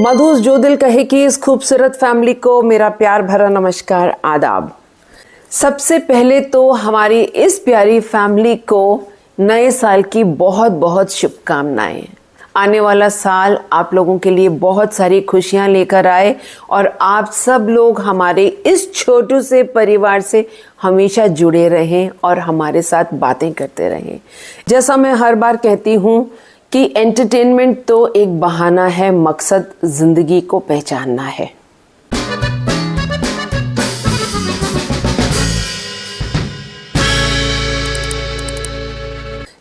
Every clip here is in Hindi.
मधुस जो दिल कहे कि इस खूबसूरत फैमिली को मेरा प्यार भरा नमस्कार आदाब। सबसे पहले तो हमारी इस प्यारी फैमिली को नए साल की बहुत बहुत शुभकामनाएं। आने वाला साल आप लोगों के लिए बहुत सारी खुशियां लेकर आए और आप सब लोग हमारे इस छोटू से परिवार से हमेशा जुड़े रहें और हमारे साथ बातें करते रहें। जैसा मैं हर बार कहती हूँ कि एंटरटेनमेंट तो एक बहाना है, मकसद जिंदगी को पहचानना है।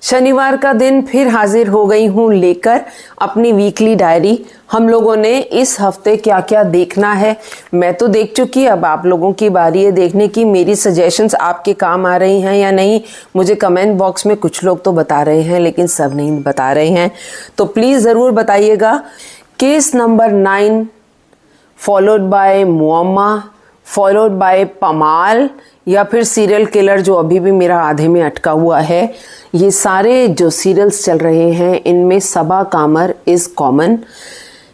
शनिवार का दिन फिर हाजिर हो गई हूँ लेकर अपनी वीकली डायरी। हम लोगों ने इस हफ्ते क्या क्या देखना है मैं तो देख चुकी, अब आप लोगों की बारी है देखने की। मेरी सजेशंस आपके काम आ रही हैं या नहीं, मुझे कमेंट बॉक्स में कुछ लोग तो बता रहे हैं लेकिन सब नहीं बता रहे हैं, तो प्लीज़ ज़रूर बताइएगा। Case number 9 followed by Muamma, followed by Pamal या फिर सीरियल किलर जो अभी भी मेरा आधे में अटका हुआ है। ये सारे जो सीरियल्स चल रहे हैं इनमें सबा कामर इज़ कॉमन।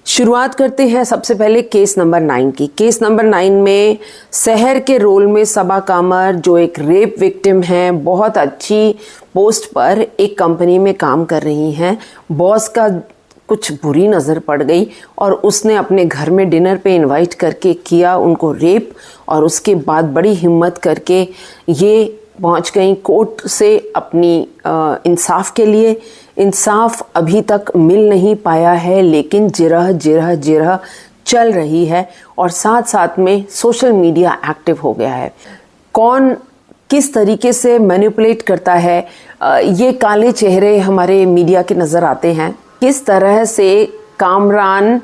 शुरुआत करते हैं सबसे पहले केस नंबर 9 की। केस नंबर 9 में शहर के रोल में सबा कामर जो एक रेप विक्टिम हैं, बहुत अच्छी पोस्ट पर एक कंपनी में काम कर रही हैं। बॉस का कुछ बुरी नज़र पड़ गई और उसने अपने घर में डिनर पे इनवाइट करके किया उनको रेप, और उसके बाद बड़ी हिम्मत करके ये पहुंच गई कोर्ट से अपनी इंसाफ के लिए। इंसाफ अभी तक मिल नहीं पाया है लेकिन जिरह जिरह जिरह चल रही है और साथ साथ में सोशल मीडिया एक्टिव हो गया है। कौन किस तरीके से मैनिपुलेट करता है, ये काले चेहरे हमारे मीडिया के नज़र आते हैं। किस तरह से कामरान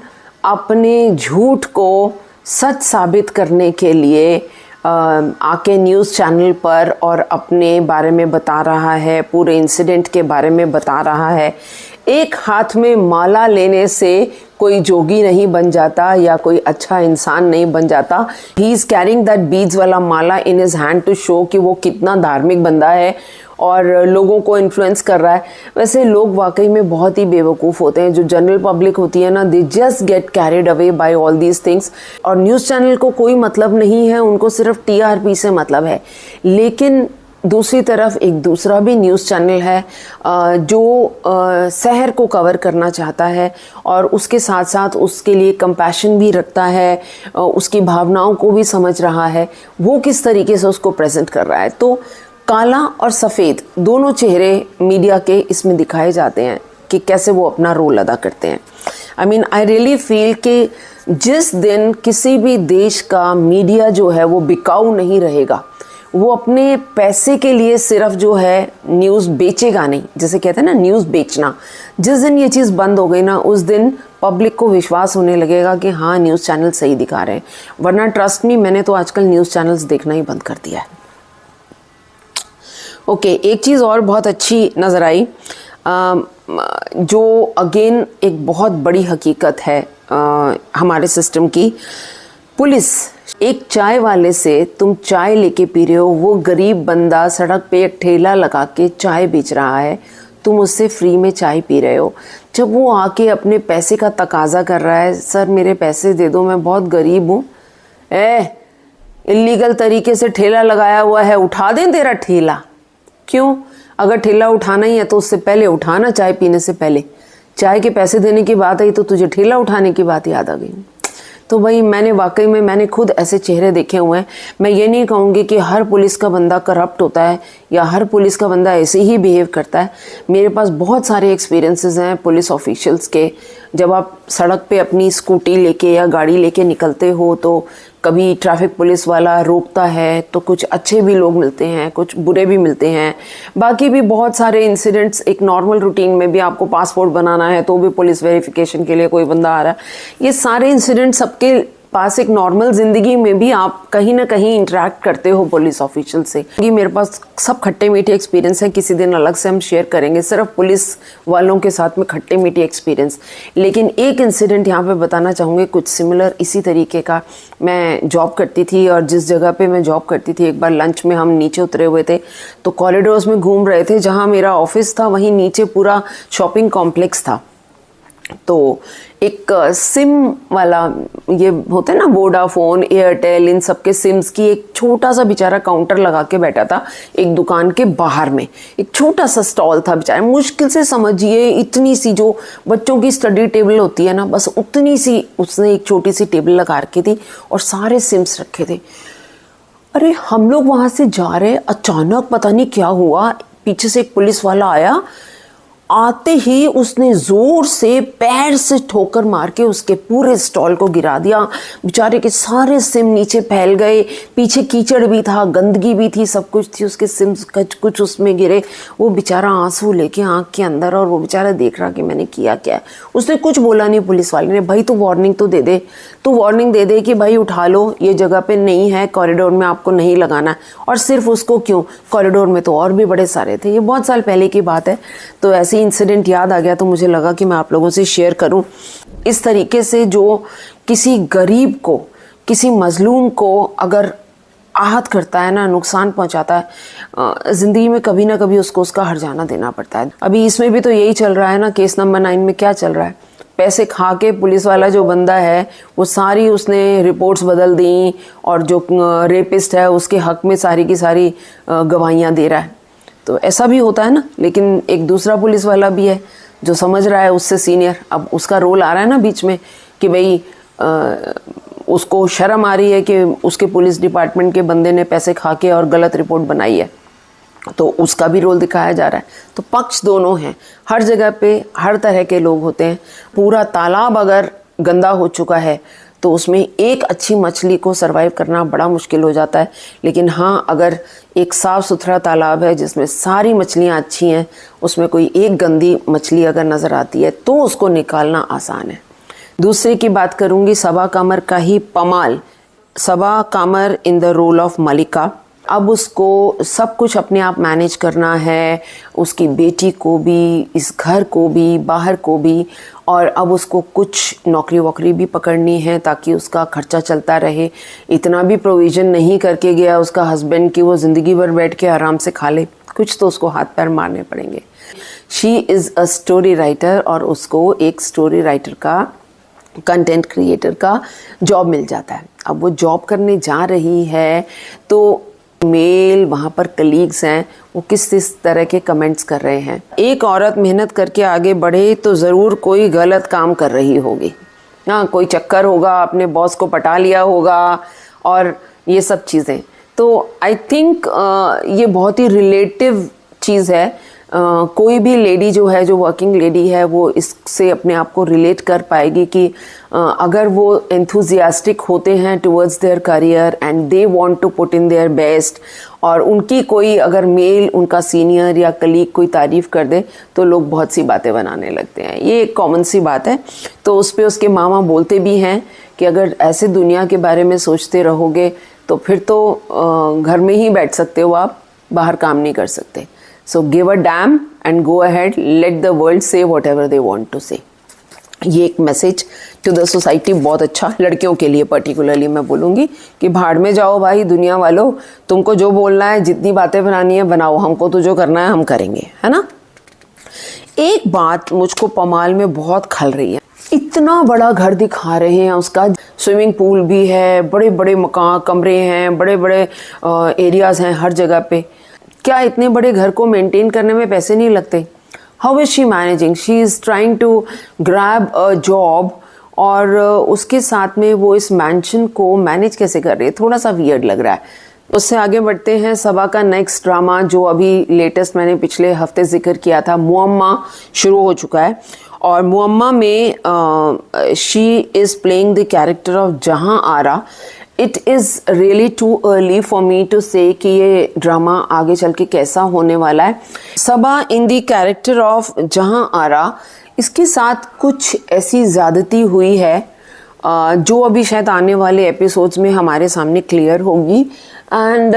अपने झूठ को सच साबित करने के लिए आके न्यूज़ चैनल पर और अपने बारे में बता रहा है, पूरे इंसिडेंट के बारे में बता रहा है। एक हाथ में माला लेने से कोई जोगी नहीं बन जाता या कोई अच्छा इंसान नहीं बन जाता। He is carrying that beads वाला माला in his hand to show कि वो कितना धार्मिक बंदा है और लोगों को इन्फ्लुएंस कर रहा है। वैसे लोग वाकई में बहुत ही बेवकूफ़ होते हैं, जो जनरल पब्लिक होती है ना, they just get carried away by all these things. और न्यूज़ चैनल को कोई मतलब नहीं है, उनको सिर्फ टीआरपी से मतलब है। लेकिन दूसरी तरफ एक दूसरा भी न्यूज़ चैनल है जो शहर को कवर करना चाहता है और उसके साथ साथ उसके लिए कंपैशन भी रखता है, उसकी भावनाओं को भी समझ रहा है, वो किस तरीके से उसको प्रेजेंट कर रहा है। तो काला और सफ़ेद दोनों चेहरे मीडिया के इसमें दिखाए जाते हैं कि कैसे वो अपना रोल अदा करते हैं। आई रियली फील कि जिस दिन किसी भी देश का मीडिया जो है वो बिकाऊ नहीं रहेगा, वो अपने पैसे के लिए सिर्फ जो है न्यूज़ बेचेगा नहीं, जैसे कहते हैं ना न्यूज़ बेचना, जिस दिन ये चीज़ बंद हो गई ना उस दिन पब्लिक को विश्वास होने लगेगा कि हाँ न्यूज़ चैनल सही दिखा रहे हैं। वरना ट्रस्ट मी, मैंने तो आजकल न्यूज़ चैनल्स देखना ही बंद कर दिया है। ओके, एक चीज़ और बहुत अच्छी नज़र आई जो अगेन एक बहुत बड़ी हकीकत है हमारे सिस्टम की। पुलिस एक चाय वाले से तुम चाय लेके पी रहे हो, वो गरीब बंदा सड़क पे एक ठेला लगा के चाय बेच रहा है, तुम उससे फ्री में चाय पी रहे हो। जब वो आके अपने पैसे का तकाजा कर रहा है, सर मेरे पैसे दे दो, मैं बहुत गरीब हूँ, इल्लीगल तरीके से ठेला लगाया हुआ है, उठा दें तेरा ठेला। क्यों? अगर ठेला उठाना ही है तो उससे पहले उठाना, चाय पीने से पहले। चाय के पैसे देने की बात आई तो तुझे ठेला उठाने की बात याद आ गई। तो भाई मैंने खुद ऐसे चेहरे देखे हुए हैं। मैं ये नहीं कहूँगी कि हर पुलिस का बंदा करप्ट होता है या हर पुलिस का बंदा ऐसे ही बिहेव करता है। मेरे पास बहुत सारे एक्सपीरियंसेस हैं पुलिस ऑफिशियल्स के। जब आप सड़क पे अपनी स्कूटी लेके या गाड़ी लेके निकलते हो तो कभी ट्रैफिक पुलिस वाला रोकता है तो कुछ अच्छे भी लोग मिलते हैं, कुछ बुरे भी मिलते हैं। बाकी भी बहुत सारे इंसिडेंट्स, एक नॉर्मल रूटीन में भी आपको पासपोर्ट बनाना है तो भी पुलिस वेरिफिकेशन के लिए कोई बंदा आ रहा है। ये सारे इंसिडेंट्स सबके पास एक नॉर्मल ज़िंदगी में भी आप कहीं ना कहीं इंटरेक्ट करते हो पुलिस ऑफिशियल से। ये मेरे पास सब खट्टे मीठे एक्सपीरियंस है, किसी दिन अलग से हम शेयर करेंगे सिर्फ पुलिस वालों के साथ में खट्टे मीठे एक्सपीरियंस। लेकिन एक इंसिडेंट यहाँ पे बताना चाहूँगी कुछ सिमिलर इसी तरीके का। मैं जॉब करती थी और जिस जगह पे मैं जॉब करती थी, एक बार लंच में हम नीचे उतरे हुए थे तो कॉरिडोर्स में घूम रहे थे। जहाँ मेरा ऑफिस था वहीं नीचे पूरा शॉपिंग कॉम्प्लेक्स था तो एक सिम वाला, ये होते हैं ना वोडाफोन, एयरटेल, इन सब के सिम्स की एक छोटा सा बेचारा काउंटर लगा के बैठा था एक दुकान के बाहर में। एक छोटा सा स्टॉल था बेचारा, मुश्किल से समझिए इतनी सी जो बच्चों की स्टडी टेबल होती है ना, बस उतनी सी उसने एक छोटी सी टेबल लगा रखी थी और सारे सिम्स रखे थे। अरे हम लोग वहाँ से जा रहे, अचानक पता नहीं क्या हुआ, पीछे से एक पुलिस वाला आया। आते ही उसने जोर से पैर से ठोकर मार के उसके पूरे स्टॉल को गिरा दिया। बेचारे के सारे सिम नीचे फैल गए, पीछे कीचड़ भी था, गंदगी भी थी, सब कुछ थी, उसके सिम कुछ उसमें गिरे। वो बेचारा आंसू लेके आंख के अंदर, और वो बेचारा देख रहा कि मैंने किया क्या है। उसने कुछ बोला नहीं पुलिस वाले ने। भाई तू वार्निंग तो दे दे, तू वार्निंग दे दे कि भाई उठा लो, ये जगह पे नहीं है, कॉरिडोर में आपको नहीं लगाना है। और सिर्फ उसको क्यों, कॉरिडोर में तो और भी बड़े सारे थे। ये बहुत साल पहले की बात है, तो ऐसे इंसिडेंट याद आ गया तो मुझे लगा कि मैं आप लोगों से शेयर करूं। इस तरीके से जो किसी गरीब को, किसी मजलूम को अगर आहत करता है ना, नुकसान पहुंचाता है, जिंदगी में कभी ना कभी उसको उसका हर्जाना देना पड़ता है। अभी इसमें भी तो यही चल रहा है ना, केस नंबर 9 में क्या चल रहा है, पैसे खा के पुलिस वाला जो बंदा है वो सारी उसने रिपोर्ट्स बदल दी, और जो रेपिस्ट है उसके हक में सारी की सारी गवाहियाँ दे रहा है। तो ऐसा भी होता है ना। लेकिन एक दूसरा पुलिस वाला भी है जो समझ रहा है उससे सीनियर, अब उसका रोल आ रहा है ना बीच में कि भाई उसको शर्म आ रही है कि उसके पुलिस डिपार्टमेंट के बंदे ने पैसे खा के और गलत रिपोर्ट बनाई है, तो उसका भी रोल दिखाया जा रहा है। तो पक्ष दोनों हैं, हर जगह पे हर तरह के लोग होते हैं। पूरा तालाब अगर गंदा हो चुका है तो उसमें एक अच्छी मछली को सरवाइव करना बड़ा मुश्किल हो जाता है। लेकिन हाँ, अगर एक साफ़ सुथरा तालाब है जिसमें सारी मछलियाँ अच्छी हैं, उसमें कोई एक गंदी मछली अगर नज़र आती है तो उसको निकालना आसान है। दूसरे की बात करूँगी सबा कामर का ही पमाल। सबा कामर इन द रोल ऑफ मलिका। अब उसको सब कुछ अपने आप मैनेज करना है, उसकी बेटी को भी, इस घर को भी, बाहर को भी, और अब उसको कुछ नौकरी वोकरी भी पकड़नी है ताकि उसका खर्चा चलता रहे। इतना भी प्रोविज़न नहीं करके गया उसका हस्बैंड कि वो ज़िंदगी भर बैठ के आराम से खा ले, कुछ तो उसको हाथ पैर मारने पड़ेंगे। She is a story writer, और उसको एक स्टोरी राइटर का, कंटेंट क्रिएटर का जॉब मिल जाता है। अब वो जॉब करने जा रही है तो मेल वहाँ पर कलीग्स हैं, वो किस तरह के कमेंट्स कर रहे हैं। एक औरत मेहनत करके आगे बढ़े तो ज़रूर कोई गलत काम कर रही होगी, हाँ, कोई चक्कर होगा, अपने बॉस को पटा लिया होगा और ये सब चीज़ें। तो आई थिंक ये बहुत ही रिलेटिव चीज़ है। कोई भी लेडी जो है, जो वर्किंग लेडी है, वो इससे अपने आप को रिलेट कर पाएगी कि अगर वो एंथुजियास्टिक होते हैं towards their career and they want to put in their best, और उनकी कोई अगर मेल, उनका सीनियर या कलीग कोई तारीफ़ कर दे तो लोग बहुत सी बातें बनाने लगते हैं। ये एक कॉमन सी बात है। तो उस पर उसके मामा बोलते भी हैं कि अगर ऐसे दुनिया के बारे में सोचते रहोगे तो फिर तो घर में ही बैठ सकते हो आप, बाहर काम नहीं कर सकते। So give a damn and go ahead, let the world say whatever they want to say. ये एक मैसेज टू द सोसाइटी बहुत अच्छा, लड़कियों के लिए पर्टिकुलरली मैं बोलूँगी कि भाड़ में जाओ भाई दुनिया वालों, तुमको जो बोलना है, जितनी बातें बनानी है बनाओ, हमको तो जो करना है हम करेंगे, है ना। एक बात मुझको पमाल में बहुत खल रही है, इतना बड़ा घर दिखा रहे हैं, उसका स्विमिंग पूल भी है, बड़े बड़े मकान, कमरे हैं, बड़े बड़े एरियाज़ हैं हर जगह पे। क्या इतने बड़े घर को मेंटेन करने में पैसे नहीं लगते? How is she managing? She is trying to grab a job, और उसके साथ में वो इस मैंशन को मैनेज कैसे कर रही है, थोड़ा सा वियर्ड लग रहा है। उससे आगे बढ़ते हैं। सबा का नेक्स्ट ड्रामा जो अभी लेटेस्ट मैंने पिछले हफ्ते जिक्र किया था, मुअम्मा, शुरू हो चुका है। और मुअम्मा में she is playing the character of Jahan Ara. It is really too early for me to say कि ये ड्रामा आगे चल के कैसा होने वाला है। सबा इन द कैरेक्टर ऑफ जहां आरा, इसके साथ कुछ ऐसी ज़्यादती हुई है जो अभी शायद आने वाले एपिसोड्स में हमारे सामने क्लियर होगी। एंड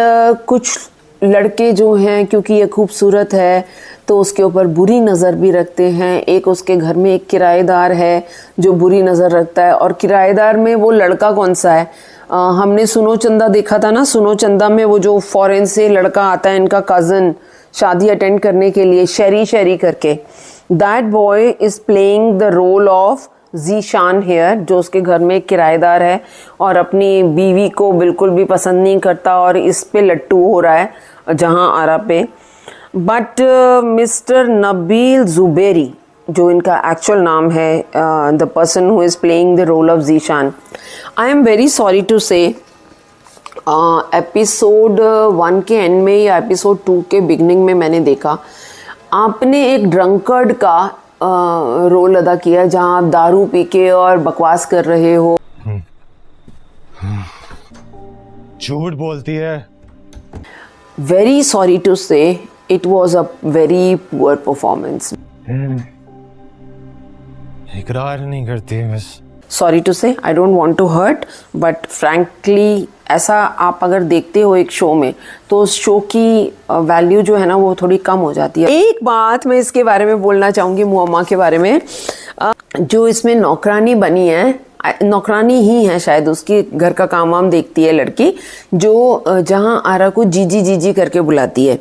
कुछ लड़के जो हैं, क्योंकि ये खूबसूरत है तो उसके ऊपर बुरी नज़र भी रखते हैं। एक उसके घर में एक किराएदार है जो बुरी नज़र रखता है, और किराएदार में वो लड़का कौन सा है, हमने सुनो चंदा देखा था ना, सुनो चंदा में वो जो फॉरेन से लड़का आता है, इनका कज़न, शादी अटेंड करने के लिए, शरी करके, that boy is playing the role of Zeeshan here, जो उसके घर में किराएदार है और अपनी बीवी को बिल्कुल भी पसंद नहीं करता और इस पे लट्टू हो रहा है जहां आरा पे। बट मिस्टर नबील जुबेरी, जो इनका एक्चुअल नाम है, the person who is playing the role of Zeeshan, I am very sorry to say, episode 1 के एंड में या एपिसोड 2 के बिगनिंग में मैंने देखा आपने एक ड्रंकर्ड का रोल अदा किया जहां आप दारू पी के और बकवास कर रहे हो। झूठ बोलती है। Very sorry to say, it was a very poor performance. इकरार नहीं करती है बस। Sorry to say, I don't want to hurt, but frankly ऐसा आप अगर देखते हो एक शो में तो उस शो की वैल्यू जो है ना वो थोड़ी कम हो जाती है। एक बात मैं इसके बारे में बोलना चाहूँगी, मुअम्मा के बारे में, जो इसमें नौकरानी बनी है, नौकरानी ही है शायद, उसकी घर का काम वाम देखती है लड़की, जो जहाँ आरा को जीजी जीजी करके बुलाती है।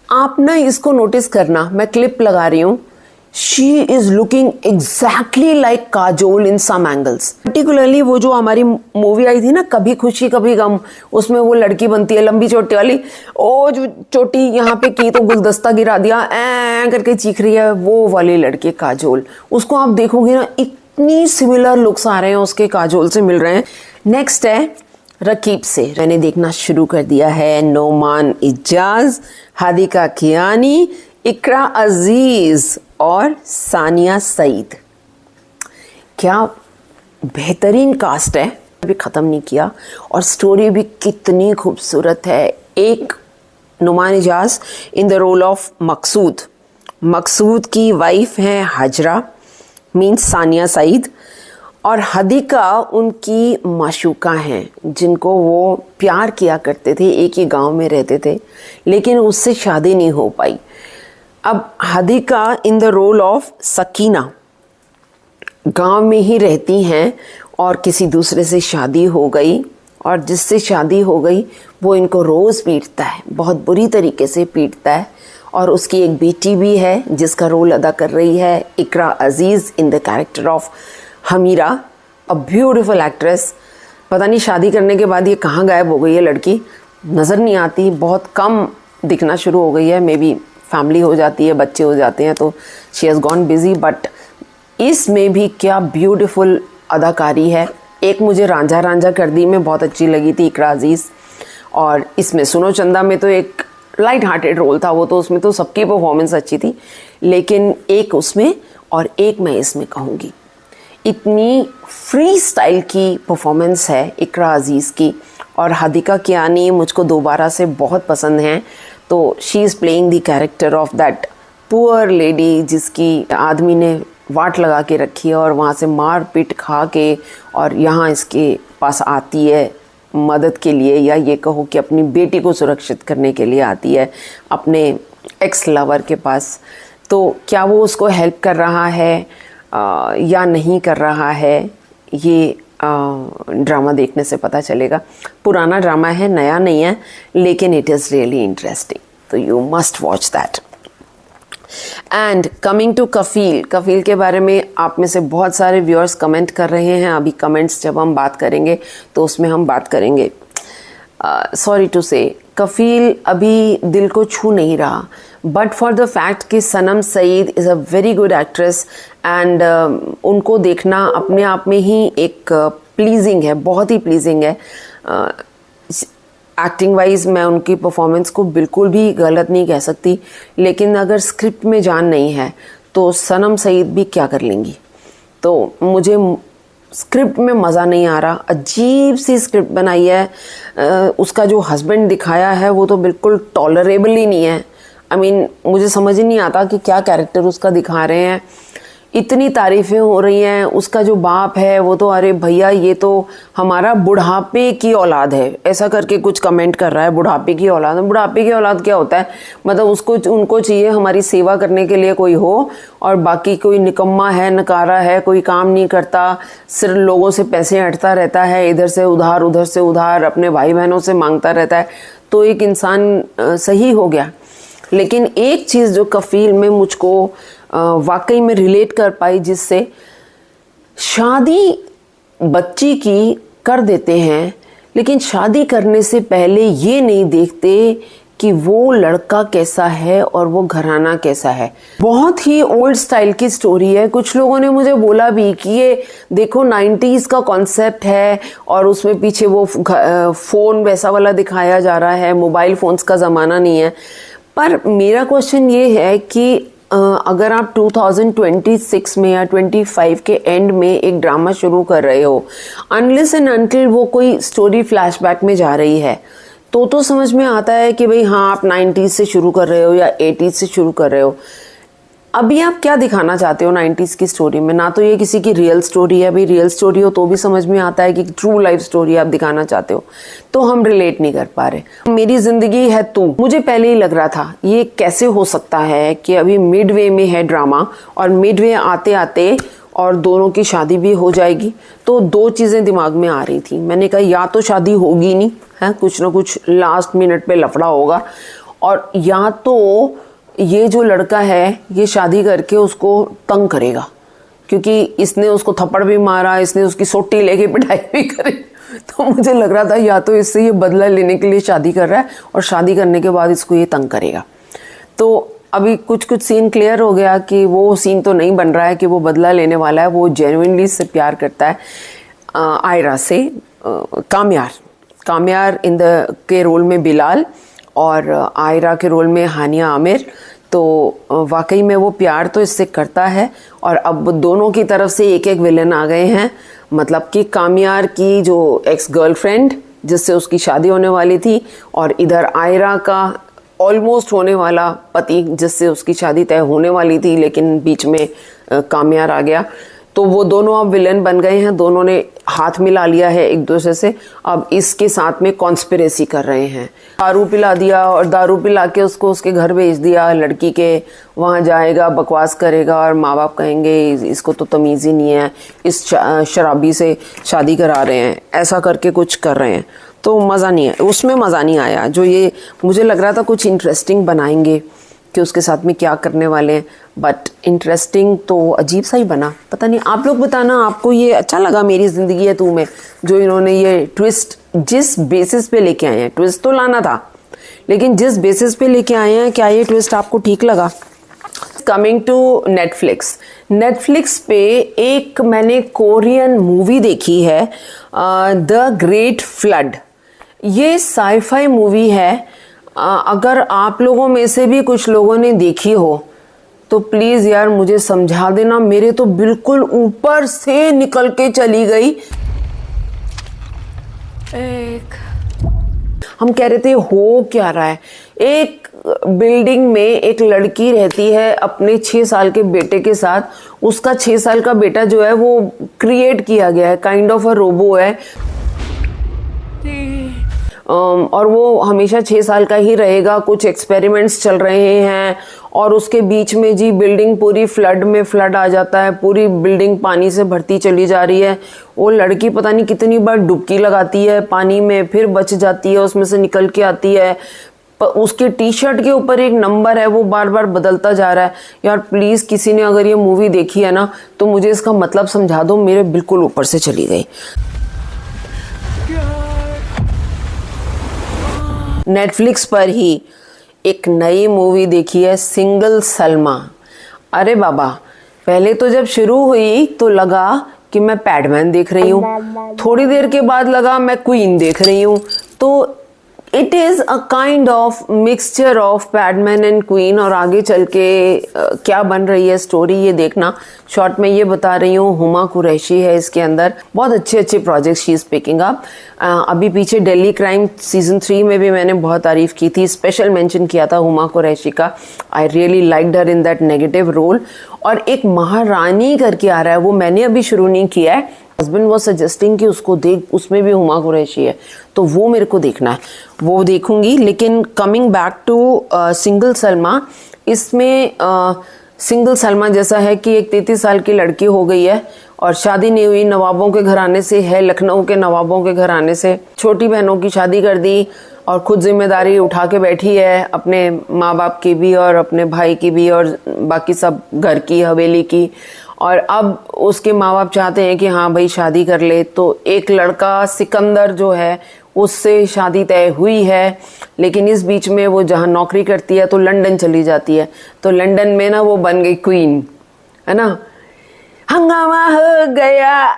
आप ना इसको नोटिस करना, मैं क्लिप लगा रही हूँ, she is looking exactly like Kajol in some angles. Particularly वो जो हमारी मूवी आई थी ना कभी खुशी कभी गम, उसमें वो लड़की बनती है लंबी चोटी वाली, ओ जो चोटी यहाँ पे की तो गुलदस्ता गिरा दिया ऐ करके चीख रही है, वो वाली लड़की काजोल। उसको आप देखोगे ना इतनी सिमिलर लुक्स आ रहे हैं उसके, काजोल से मिल रहे हैं। नेक्स्ट है रकीब से, मैंने देखना शुरू कर दिया है। नोमान इजाज, हादिका कियानी, इकरा अजीज और सानिया सईद। क्या बेहतरीन कास्ट है, अभी ख़त्म नहीं किया, और स्टोरी भी कितनी खूबसूरत है। एक Noman Ijaz in the role of Maqsood, Maqsood की वाइफ है हाजरा मीन्स सानिया सईद, और हदीका उनकी माशूका हैं जिनको वो प्यार किया करते थे, एक ही गांव में रहते थे, लेकिन उससे शादी नहीं हो पाई। अब Hadiqa in the role of Sakina गांव में ही रहती हैं और किसी दूसरे से शादी हो गई, और जिससे शादी हो गई वो इनको रोज़ पीटता है, बहुत बुरी तरीके से पीटता है। और उसकी एक बेटी भी है जिसका रोल अदा कर रही है Iqra Aziz in the character of Humaira, a beautiful actress. पता नहीं शादी करने के बाद ये कहाँ गायब हो गई है लड़की, नज़र नहीं आती, बहुत कम दिखना शुरू हो गई है। मे बी फैमिली हो जाती है, बच्चे हो जाते हैं तो she has gone busy. But इसमें भी क्या ब्यूटीफुल अदाकारी है। एक मुझे रांझा रांझा कर दी में बहुत अच्छी लगी थी इकरा अजीज़, और इसमें सुनो चंदा में तो एक लाइट हार्टेड रोल था वो, तो उसमें तो सबकी परफॉर्मेंस अच्छी थी, लेकिन एक उसमें और एक मैं इसमें कहूँगी, इतनी फ्री स्टाइल की परफॉर्मेंस है इकरा अजीज़ की। और हादिका कियानी मुझको दोबारा से बहुत पसंद हैं, तो she is playing the character of that poor lady जिसकी आदमी ने वाट लगा के रखी है और वहाँ से मार पीट खा के और यहाँ इसके पास आती है मदद के लिए, या ये कहो कि अपनी बेटी को सुरक्षित करने के लिए आती है अपने एक्स लवर के पास। तो क्या वो उसको हेल्प कर रहा है या नहीं कर रहा है, ये ड्रामा देखने से पता चलेगा। पुराना ड्रामा है, नया नहीं है, लेकिन इट इज़ रियली इंटरेस्टिंग, तो you must watch that. And coming to Kafeel, Kafeel के बारे में आप में से बहुत सारे व्यूअर्स कमेंट कर रहे हैं। अभी कमेंट्स जब हम बात करेंगे तो उसमें हम बात करेंगे। सॉरी टू से, कफील अभी दिल को छू नहीं रहा, बट फॉर द फैक्ट कि Sanam Saeed is a very good actress, and उनको देखना अपने आप में ही एक प्लीजिंग है, बहुत ही प्लीजिंग है। एक्टिंग वाइज मैं उनकी परफॉर्मेंस को बिल्कुल भी गलत नहीं कह सकती, लेकिन अगर स्क्रिप्ट में जान नहीं है तो सनम सईद भी क्या कर लेंगी। तो मुझे स्क्रिप्ट में मज़ा नहीं आ रहा, अजीब सी स्क्रिप्ट बनाई है। उसका जो हस्बैंड दिखाया है वो तो बिल्कुल टॉलरेबल ही नहीं है। आई मीन मुझे समझ ही नहीं आता कि क्या कैरेक्टर उसका दिखा रहे हैं। इतनी तारीफ़ें हो रही हैं, उसका जो बाप है वो तो अरे भैया ये तो हमारा बुढ़ापे की औलाद है, ऐसा करके कुछ कमेंट कर रहा है। बुढ़ापे की औलाद, बुढ़ापे की औलाद क्या होता है, मतलब उसको उनको चाहिए हमारी सेवा करने के लिए कोई हो, और बाकी कोई निकम्मा है, नकारा है, कोई काम नहीं करता, सिर्फ लोगों से पैसे हटता रहता है, इधर से उधार, अपने भाई बहनों से मांगता रहता है, तो एक इंसान सही हो गया। लेकिन एक चीज़ जो कफील में मुझको वाकई में रिलेट कर पाई, जिससे शादी बच्ची की कर देते हैं लेकिन शादी करने से पहले ये नहीं देखते कि वो लड़का कैसा है और वो घराना कैसा है। बहुत ही ओल्ड स्टाइल की स्टोरी है। कुछ लोगों ने मुझे बोला भी कि ये देखो 90s का कॉन्सेप्ट है और उसमें पीछे वो फ़ोन वैसा वाला दिखाया जा रहा है, मोबाइल फ़ोन्स का ज़माना नहीं है। पर मेरा क्वेश्चन ये है कि अगर आप 2026 में या 25 के एंड में एक ड्रामा शुरू कर रहे हो, अनलेस एंड अनटिल वो कोई स्टोरी फ्लैशबैक में जा रही है, तो समझ में आता है कि भाई हाँ, आप 90s से शुरू कर रहे हो या 80s से शुरू कर रहे हो। अभी आप क्या दिखाना चाहते हो 90s की स्टोरी में? ना तो ये किसी की रियल स्टोरी है, भाई रियल स्टोरी हो तो भी समझ में आता है कि ट्रू लाइफ स्टोरी आप दिखाना चाहते हो, तो हम रिलेट नहीं कर पा रहे। मेरी जिंदगी है तू, मुझे पहले ही लग रहा था ये कैसे हो सकता है कि अभी मिडवे में है ड्रामा और मिडवे आते आते और दोनों की शादी भी हो जाएगी। तो दो चीज़ें दिमाग में आ रही थी। मैंने कहा या तो शादी होगी नहीं है, कुछ ना कुछ लास्ट मिनट पे लफड़ा होगा, और या तो ये जो लड़का है ये शादी करके उसको तंग करेगा, क्योंकि इसने उसको थप्पड़ भी मारा, इसने उसकी सोटी लेके पिटाई भी करी। तो मुझे लग रहा था या तो इससे ये बदला लेने के लिए शादी कर रहा है और शादी करने के बाद इसको ये तंग करेगा। तो अभी कुछ सीन क्लियर हो गया कि वो सीन तो नहीं बन रहा है कि वो बदला लेने वाला है, वो जेन्युइनली इससे प्यार करता है आयरा से। काम्यार के रोल में बिलाल और आयरा के रोल में हानिया आमिर। तो वाकई में वो प्यार तो इससे करता है, और अब दोनों की तरफ से एक एक विलन आ गए हैं। मतलब कि काम्यार की जो एक्स गर्लफ्रेंड जिससे उसकी शादी होने वाली थी, और इधर आयरा का ऑलमोस्ट होने वाला पति जिससे उसकी शादी तय होने वाली थी, लेकिन बीच में काम्यार आ गया। तो वो दोनों अब विलन बन गए हैं, दोनों ने हाथ मिला लिया है एक दूसरे से। अब इसके साथ में कॉन्स्पिरेसी कर रहे हैं। दारू पिला दिया और दारू पिला के उसको उसके घर भेज दिया लड़की के, वहाँ जाएगा बकवास करेगा और माँ बाप कहेंगे इसको तो तमीज़ ही नहीं है, इस शराबी से शादी करा रहे हैं, ऐसा करके कुछ कर रहे हैं। तो मज़ा नहीं है उसमें, मज़ा नहीं आया। जो ये मुझे लग रहा था कुछ इंटरेस्टिंग बनाएंगे कि उसके साथ में क्या करने वाले हैं, बट इंटरेस्टिंग तो अजीब सा ही बना। पता नहीं, आप लोग बताना आपको ये अच्छा लगा मेरी ज़िंदगी है तू में, जो इन्होंने ये ट्विस्ट जिस बेसिस पे लेके आए हैं। ट्विस्ट तो लाना था, लेकिन जिस बेसिस पे लेके आए हैं, क्या ये ट्विस्ट आपको ठीक लगा? कमिंग टू नेटफ्लिक्स पे एक मैंने कोरियन मूवी देखी है, द ग्रेट फ्लड। ये साईफाई मूवी है। अगर आप लोगों में से भी कुछ लोगों ने देखी हो तो प्लीज़ यार मुझे समझा देना। मेरे तो बिल्कुल ऊपर से निकल के चली गई। हम कह रहे थे हो क्या रहा है। एक बिल्डिंग में एक लड़की रहती है अपने 6 साल के बेटे के साथ। उसका 6 साल का बेटा जो है वो क्रिएट किया गया है, काइंड ऑफ अ रोबो है, और वो हमेशा 6 साल का ही रहेगा। कुछ एक्सपेरिमेंट्स चल रहे हैं और उसके बीच में जी बिल्डिंग पूरी फ्लड आ जाता है, पूरी बिल्डिंग पानी से भरती चली जा रही है। वो लड़की पता नहीं कितनी बार डुबकी लगाती है पानी में, फिर बच जाती है, उसमें से निकल के आती है। उसके टी शर्ट के ऊपर एक नंबर है, वो बार बार बदलता जा रहा है। यार प्लीज़ किसी ने अगर ये मूवी देखी है ना तो मुझे इसका मतलब समझा दो, मेरे बिल्कुल ऊपर से चली गई। नेटफ्लिक्स पर ही एक नई मूवी देखी है, सिंगल सलमा। अरे बाबा, पहले तो जब शुरू हुई तो लगा कि मैं पैडमैन देख रही हूँ, थोड़ी देर के बाद लगा मैं क्वीन देख रही हूँ। तो it is a kind of mixture of Padman and queen. और आगे चल के क्या बन रही है स्टोरी ये देखना। शॉर्ट में ये बता रही हूँ, हुमा कुरैशी है इसके अंदर। बहुत अच्छे project she is picking up. अभी पीछे दिल्ली क्राइम सीजन 3 में भी मैंने बहुत तारीफ की थी, स्पेशल मेंशन किया था हुमा कुरैशी का। I really liked her in that negative role. और एक महारानी करके आ रहा है, वो मैंने अभी शुरू नहीं किया है। हस्बैंड वो सजेस्टिंग कि उसको देख, उसमें भी हुमा कुरैशी है, तो वो मेरे को देखना है, वो देखूंगी। लेकिन coming back to single Salma, इसमें सिंगल सलमा जैसा है कि एक 33 साल की लड़की हो गई है और शादी नहीं हुई, नवाबों के घराने से है, लखनऊ के नवाबों के घराने से। छोटी बहनों की शादी कर दी और खुद जिम्मेदारी उठा के बैठी है, अपने माँ बाप की भी और अपने भाई की भी और बाकी सब घर की, हवेली की। और अब उसके माँ बाप चाहते हैं कि हाँ भाई शादी कर ले। तो एक लड़का सिकंदर जो है उससे शादी तय हुई है, लेकिन इस बीच में वो जहाँ नौकरी करती है तो लंदन चली जाती है। तो लंदन में ना वो बन गई क्वीन, है ना। हंगामा हो गया,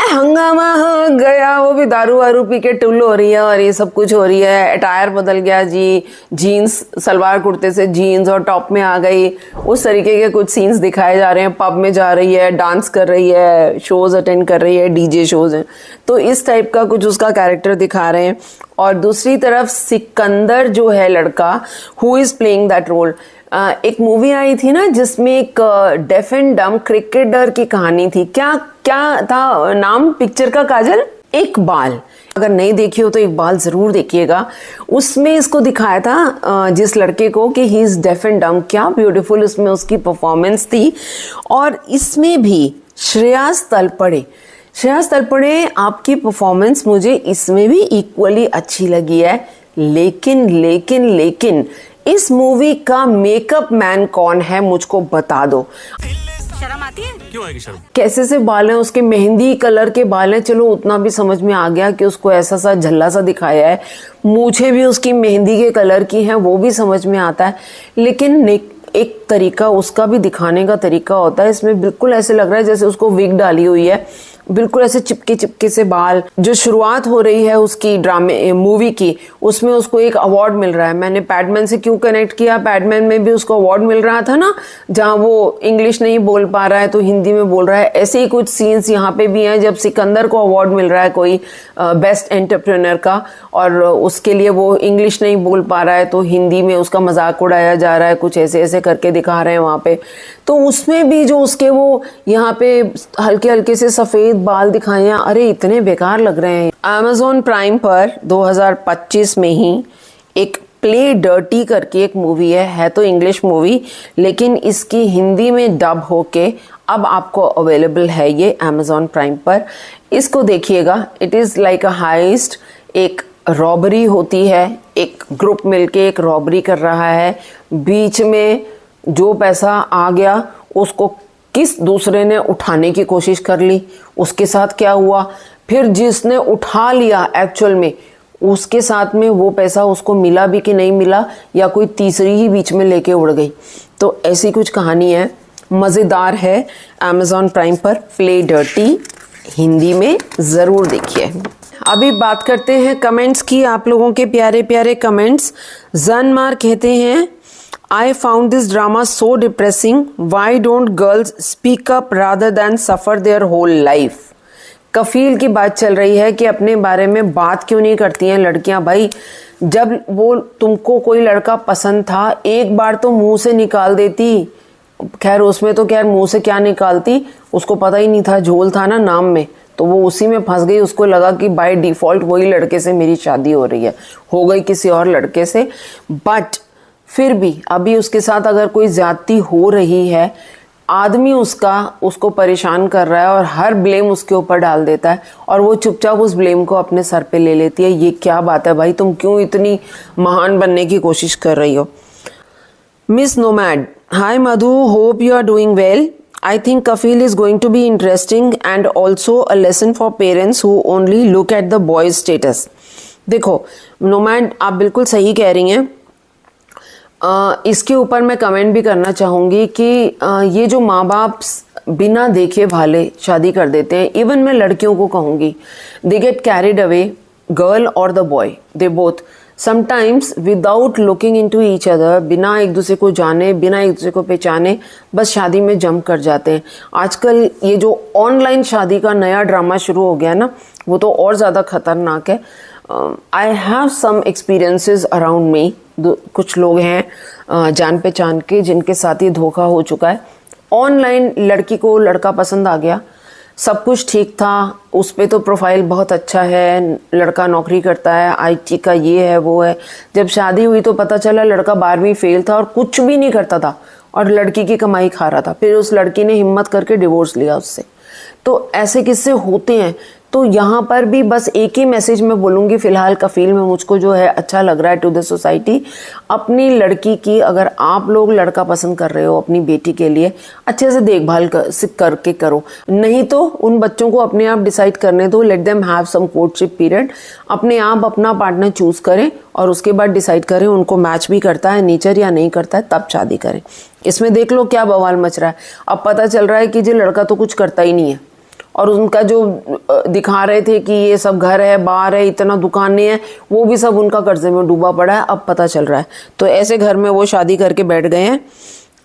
हंगामा हो गया। वो भी दारू वारू पी के टुल्लू हो रही है और ये सब कुछ हो रही है। अटायर बदल गया जी, जीन्स सलवार कुर्ते से जीन्स और टॉप में आ गई। उस तरीके के कुछ सीन्स दिखाए जा रहे हैं। पब में जा रही है, डांस कर रही है, शोज अटेंड कर रही है, डीजे शोज हैं। तो इस टाइप का कुछ उसका कैरेक्टर दिखा रहे हैं। और दूसरी तरफ सिकंदर जो है लड़का, who is playing that role, एक मूवी आई थी ना जिसमें एक डेफ एंड डम क्रिकेटर की कहानी थी। क्या क्या था नाम पिक्चर का काजल? इकबाल। अगर नहीं देखी हो तो इकबाल जरूर देखिएगा। उसमें इसको दिखाया था जिस लड़के को कि ही इज डेफ एंड डम। क्या ब्यूटीफुल उसमें उसकी परफॉर्मेंस थी। और इसमें भी श्रेयस तलपड़े आपकी परफॉर्मेंस मुझे इसमें भी इक्वली अच्छी लगी है। लेकिन इस मूवी का मेकअप मैन कौन है मुझको बता दो। शर्म आती है? क्यों आएगी शर्म? कैसे से बाल हैं उसके, मेहंदी कलर के बाल हैं, चलो उतना भी समझ में आ गया कि उसको ऐसा सा झल्ला सा दिखाया है। मूछें भी उसकी मेहंदी के कलर की हैं, वो भी समझ में आता है। लेकिन एक तरीका उसका भी दिखाने का तरीका होता है। इसमें बिल्कुल ऐसे लग रहा है जैसे उसको विग डाली हुई है, बिल्कुल ऐसे चिपके से बाल। जो शुरुआत हो रही है उसकी मूवी की, उसमें उसको एक अवार्ड मिल रहा है। मैंने पैडमैन से क्यों कनेक्ट किया, पैडमैन में भी उसको अवार्ड मिल रहा था ना, जहां वो इंग्लिश नहीं बोल पा रहा है तो हिंदी में बोल रहा है। ऐसे ही कुछ सीन्स यहाँ पे भी हैं जब सिकंदर को अवार्ड मिल रहा है कोई बेस्ट एंटरप्रेन्योर का, और उसके लिए वो इंग्लिश नहीं बोल पा रहा है तो हिंदी में उसका मजाक उड़ाया जा रहा है, कुछ ऐसे ऐसे करके दिखा रहे हैं वहाँ पे। तो उसमें भी जो उसके वो यहाँ पे हल्के हल्के से सफेद बाल दिखाए हैं, अरे इतने बेकार लग रहे हैं। Amazon प्राइम पर 2025 में ही एक प्ले डर्टी करके एक मूवी है तो इंग्लिश मूवी, लेकिन इसकी हिंदी में डब होके अब आपको अवेलेबल है ये Amazon प्राइम पर। इसको देखिएगा। It is like a heist. एक रॉबरी होती है, एक ग्रुप मिलके एक रॉबरी कर रहा है। बीच में जो पैसा आ गया उसको किस दूसरे ने उठाने की कोशिश कर ली, उसके साथ क्या हुआ, फिर जिसने उठा लिया एक्चुअल में उसके साथ में वो पैसा उसको मिला भी कि नहीं मिला, या कोई तीसरी ही बीच में लेके उड़ गई। तो ऐसी कुछ कहानी है, मज़ेदार है। Amazon प्राइम पर प्ले डर्टी, हिंदी में ज़रूर देखिए। अभी बात करते हैं कमेंट्स की, आप लोगों के प्यारे प्यारे कमेंट्स। जनमार कहते हैं, I found this drama so depressing. Why don't girls speak up rather than suffer their whole life? कफील की बात चल रही है कि अपने बारे में बात क्यों नहीं करती हैं लड़कियां। भाई जब वो तुमको कोई लड़का पसंद था, एक बार तो मुंह से निकाल देती। खैर उसमें तो खैर मुंह से क्या निकालती, उसको पता ही नहीं था, झोल था ना नाम में, तो वो उसी में फंस गई। उसको लगा कि बाय डिफॉल्ट वही लड़के से मेरी शादी हो रही है, हो गई किसी और लड़के से। बट फिर भी अभी उसके साथ अगर कोई ज्यादती हो रही है, आदमी उसको परेशान कर रहा है और हर ब्लेम उसके ऊपर डाल देता है और वो चुपचाप उस ब्लेम को अपने सर पे ले लेती है। ये क्या बात है भाई, तुम क्यों इतनी महान बनने की कोशिश कर रही हो। Miss Nomad, hi Madhu, hope you are doing well. I think Kafil is going to be interesting and also a lesson for parents who only look at the boys status. देखो नोमैड, आप बिल्कुल सही कह रही हैं। इसके ऊपर मैं कमेंट भी करना चाहूँगी कि ये जो माँ बाप बिना देखे भाले शादी कर देते हैं, इवन मैं लड़कियों को कहूँगी, they get carried away, girl और the boy, they both sometimes without looking into each other, बिना एक दूसरे को जाने, बिना एक दूसरे को पहचाने, बस शादी में जंप कर जाते हैं। आजकल ये जो ऑनलाइन शादी का नया ड्रामा शुरू हो गया ना, वो तो और ज़्यादा खतरनाक है। I have some experiences around me, कुछ लोग हैं जान पहचान के जिनके साथ ये धोखा हो चुका है। ऑनलाइन लड़की को लड़का पसंद आ गया, सब कुछ ठीक था, उस पे तो प्रोफाइल बहुत अच्छा है, लड़का नौकरी करता है, IT का ये है वो है। जब शादी हुई तो पता चला लड़का 12वीं फेल था और कुछ भी नहीं करता था, और लड़की की कमाई खा रहा था, फिर उस लड़की ने हिम्मत करके डिवोर्स लिया उससे। तो ऐसे किस्से होते हैं। तो यहाँ पर भी बस एक ही मैसेज मैं बोलूँगी फ़िलहाल कफील में, मुझको जो है अच्छा लग रहा है टू द सोसाइटी, अपनी लड़की की अगर आप लोग लड़का पसंद कर रहे हो अपनी बेटी के लिए, अच्छे से देखभाल करके करो, नहीं तो उन बच्चों को अपने आप डिसाइड करने दो, let them have some courtship period, अपने आप अपना पार्टनर चूज़ करें और उसके बाद डिसाइड करें उनको मैच भी करता है नेचर या नहीं करता है, तब शादी करें। इसमें देख लो क्या बवाल मच रहा है। अब पता चल रहा है कि जो लड़का तो कुछ करता ही नहीं है, और उनका जो दिखा रहे थे कि ये सब घर है, बार है, इतना दुकानें हैं, वो भी सब उनका कर्जे में डूबा पड़ा है, अब पता चल रहा है। तो ऐसे घर में वो शादी करके बैठ गए हैं,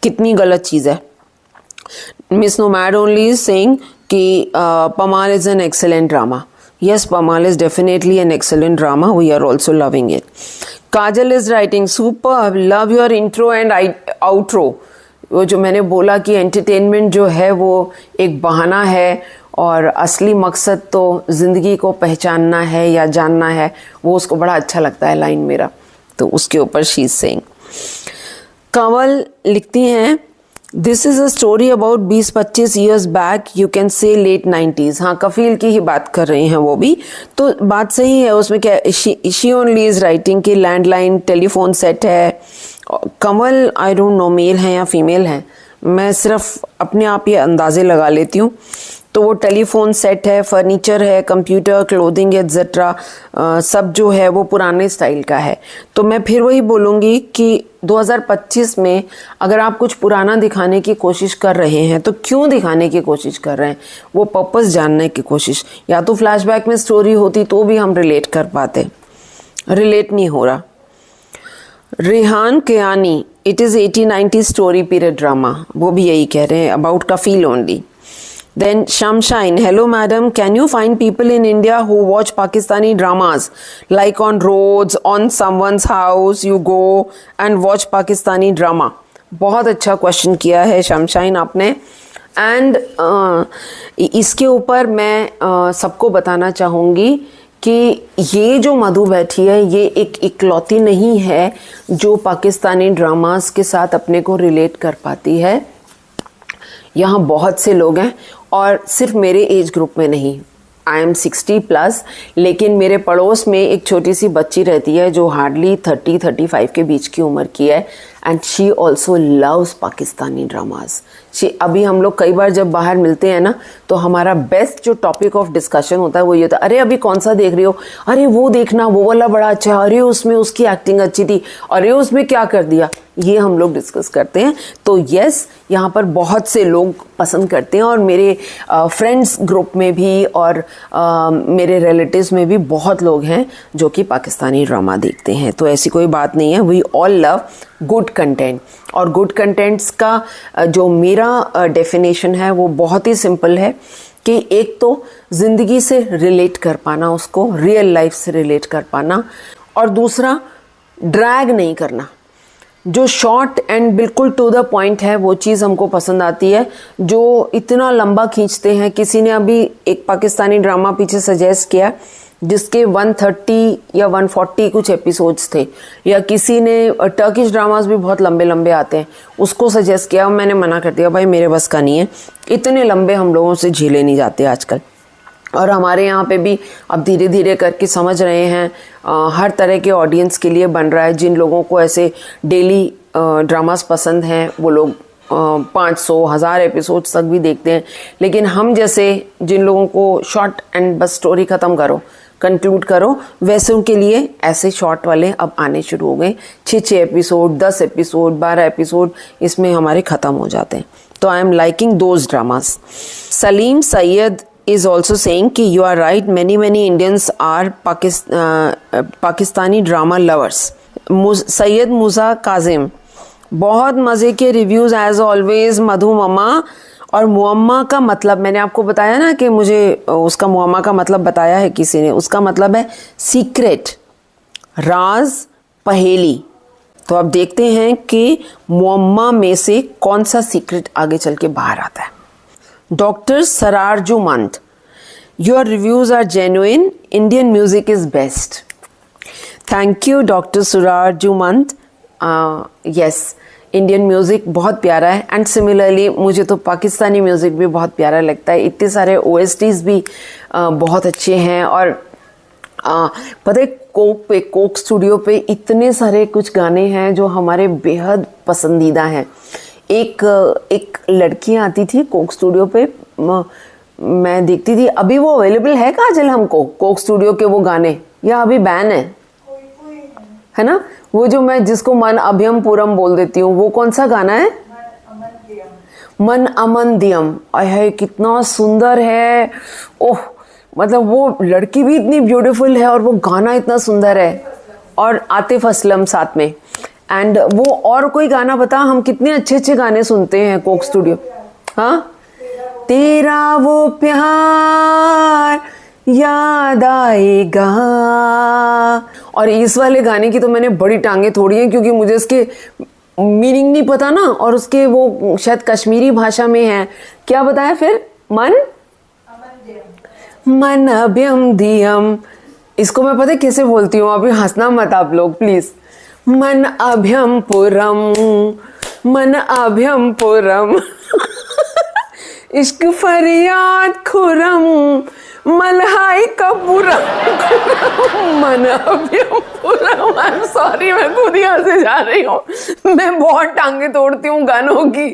कितनी गलत चीज़ है। Miss Nomad only is saying कि Pamal is an excellent drama. Yes, Pamal is definitely an excellent drama. We are also loving it. Kajal is writing, superb, love your intro and outro. वो जो मैंने बोला कि एंटरटेनमेंट जो है वो एक बहाना है और असली मकसद तो ज़िंदगी को पहचानना है या जानना है, वो उसको बड़ा अच्छा लगता है लाइन मेरा, तो उसके ऊपर शी इज सेइंग। कंवल लिखती हैं, this is a story about 20-25 years back, you can say let 90s। हाँ, कफील की ही बात कर रहे हैं वो भी, तो बात सही है। उसमें क्या, शी ओनली इज़ राइटिंग कि लैंडलाइन टेलीफोन सेट है। Kanwal I don't know male हैं या फीमेल हैं, मैं सिर्फ अपने आप ये अंदाज़े लगा लेती हूँ। तो वो टेलीफोन सेट है, फर्नीचर है, कंप्यूटर, क्लोथिंग एट्सेट्रा, सब जो है वो पुराने स्टाइल का है। तो मैं फिर वही बोलूँगी कि 2025 में अगर आप कुछ पुराना दिखाने की कोशिश कर रहे हैं तो क्यों दिखाने की कोशिश कर रहे हैं, वो पर्पस जानने की कोशिश। या तो फ्लैशबैक में स्टोरी होती तो भी हम रिलेट कर पाते, रिलेट नहीं हो रहा। Rehan Kiyani, it is 80-90 story period drama, वो भी यही कह रहे हैं about Kafeel only. Then Shamshine, hello madam, can you find people in India who watch Pakistani dramas, like on roads, on someone's house, you go and watch Pakistani drama? बहुत अच्छा क्वेश्चन किया है शमशाइन आपने। एंड इसके ऊपर मैं सबको बताना चाहूँगी कि ये जो मधु बैठी है ये एक इकलौती नहीं है जो पाकिस्तानी ड्रामास के साथ अपने को रिलेट कर पाती है। यहाँ बहुत से लोग हैं और सिर्फ मेरे एज ग्रुप में नहीं, आई एम 60+, लेकिन मेरे पड़ोस में एक छोटी सी बच्ची रहती है जो हार्डली 30-35 के बीच की उम्र की है, and she also loves Pakistani dramas. अभी हम लोग कई बार जब बाहर मिलते हैं ना, तो हमारा बेस्ट जो टॉपिक ऑफ डिस्कशन होता है वो ये होता है, अरे अभी कौन सा देख रही हो, अरे वो देखना, वो वाला बड़ा अच्छा है, अरे उसमें उसकी एक्टिंग अच्छी थी, अरे उसमें क्या कर दिया, ये हम लोग डिस्कस करते हैं। तो यस, यहाँ पर बहुत से लोग पसंद करते हैं और मेरे फ्रेंड्स ग्रुप में भी और मेरे रिलेटिव्स में भी बहुत लोग हैं जो कि पाकिस्तानी ड्रामा देखते हैं। तो ऐसी कोई बात नहीं है, we all love good content. और गुड कंटेंट्स का जो मेरा डेफिनेशन है वो बहुत ही सिंपल है कि एक तो ज़िंदगी से रिलेट कर पाना, उसको रियल लाइफ से रिलेट कर पाना, और दूसरा ड्रैग नहीं करना। जो शॉर्ट एंड बिल्कुल टू द पॉइंट है वो चीज़ हमको पसंद आती है। जो इतना लंबा खींचते हैं, किसी ने अभी एक पाकिस्तानी ड्रामा पीछे सजेस्ट किया जिसके 130 या 140 कुछ एपिसोड्स थे, या किसी ने टर्किश ड्रामास भी बहुत लंबे लंबे आते हैं उसको सजेस्ट किया, मैंने मना कर दिया, भाई मेरे बस का नहीं है, इतने लंबे हम लोगों से झेले नहीं जाते आजकल। और हमारे यहाँ पे भी अब धीरे धीरे करके समझ रहे हैं, हर तरह के ऑडियंस के लिए बन रहा है। जिन लोगों को ऐसे डेली ड्रामास पसंद हैं वो लोग 500-1000 एपिसोड्स तक भी देखते हैं, लेकिन हम जैसे जिन लोगों को शॉर्ट एंड बस स्टोरी ख़त्म करो, कंक्लूड करो, वैसे उनके लिए ऐसे शॉर्ट वाले अब आने शुरू हो गए। 6 एपिसोड, 10 एपिसोड, 12 एपिसोड, इसमें हमारे ख़त्म हो जाते हैं। तो I am liking those dramas. Salim Syed is also saying कि you are right, many Indians are Pakistani drama lovers. Syed Musa Kazim, बहुत मज़े के reviews as always Madhu mama. और मुअम्मा का मतलब मैंने आपको बताया ना कि मुझे उसका मुअम्मा का मतलब बताया है किसी ने, उसका मतलब है सीक्रेट, राज, पहेली। तो अब देखते हैं कि मुअम्मा में से कौन सा सीक्रेट आगे चल के बाहर आता है। Dr. Sararjumant, your reviews are genuine. Indian music is best. Thank you, Dr. Sararjumant. Yes, Indian music बहुत प्यारा है एंड सिमिलरली मुझे तो पाकिस्तानी म्यूज़िक भी बहुत प्यारा लगता है। इतने सारे OSTs भी बहुत अच्छे हैं और पता है कोक स्टूडियो पे इतने सारे कुछ गाने हैं जो हमारे बेहद पसंदीदा हैं। एक लड़की आती थी कोक स्टूडियो पे, मैं देखती थी। अभी वो अवेलेबल है काजल हमको कोक स्टूडियो के वो गाने, या अभी बैन है ना? वो जो मैं जिसको मन अभ्यम पूरम बोल देती हूँ, वो कौन सा गाना है? मन अमन दियम। आय कितना सुंदर है। ओह, मतलब वो लड़की भी इतनी ब्यूटीफुल है और वो गाना इतना सुंदर है, और आतिफ असलम साथ में। एंड वो और कोई गाना बता, हम कितने अच्छे अच्छे गाने सुनते हैं कोक स्टूडियो। हाँ, तेरा वो प्यार याद आएगा। और इस वाले गाने की तो मैंने बड़ी टांगे तोड़ी हैं, क्योंकि मुझे इसके मीनिंग नहीं पता ना, और उसके वो शायद कश्मीरी भाषा में है। क्या बताया फिर? मन अभ्यम दियम। इसको मैं पता है कैसे बोलती हूँ, अभी हंसना मत आप लोग प्लीज। मन अभ्यम पुरम, मन अभ्यम पुरम। इश्क फरियाद खुरम, मलहाई कपूरम, मन अभ्यम पुरम। आई एम सॉरी, मैं खुद ही हंसे जा रही हूँ। मैं बहुत टांगे तोड़ती हूँ गानों की।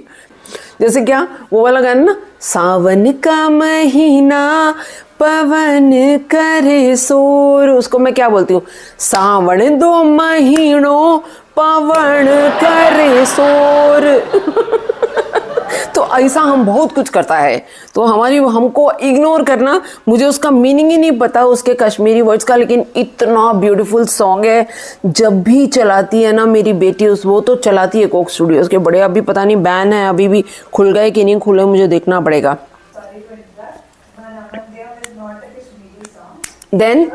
जैसे क्या वो वाला गाना ना, सावन का महीना पवन करे शोर, उसको मैं क्या बोलती हूँ? सावन 2 महीनों पवन करे शोर। तो ऐसा हम बहुत कुछ करता है, तो हमको इग्नोर करना। मुझे उसका मीनिंग ही नहीं पता उसके कश्मीरी वर्ड्स का, लेकिन इतना ब्यूटीफुल सॉन्ग है। जब भी चलाती है ना मेरी बेटी, वो तो चलाती है कोक स्टूडियोज के बड़े। अभी पता नहीं बैन है, अभी भी खुल गए कि नहीं खुले, मुझे देखना पड़ेगा। Then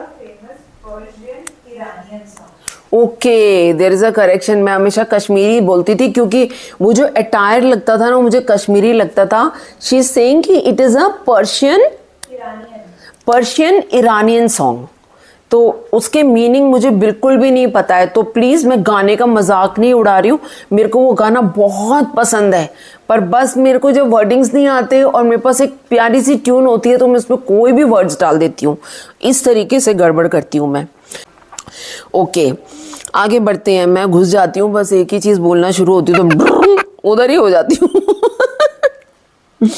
okay, there is a correction. मैं हमेशा कश्मीरी बोलती थी, क्योंकि वो जो अटायर लगता था ना, मुझे कश्मीरी लगता था। शी इज सेइंग कि it is a Persian Iranian song, तो उसके मीनिंग मुझे बिल्कुल भी नहीं पता है। तो प्लीज, मैं गाने का मजाक नहीं उड़ा रही हूँ, मेरे को वो गाना बहुत पसंद है, पर बस मेरे को जब वर्डिंग्स नहीं आते और मेरे पास एक प्यारी सी ट्यून होती है तो मैं उसमें कोई भी वर्ड्स डाल देती हूँ। इस तरीके से गड़बड़ करती हूँ मैं। ओके, आगे बढ़ते हैं। मैं घुस जाती हूँ, बस एक ही चीज बोलना शुरू होती है तो उधर ही हो जाती हूँ।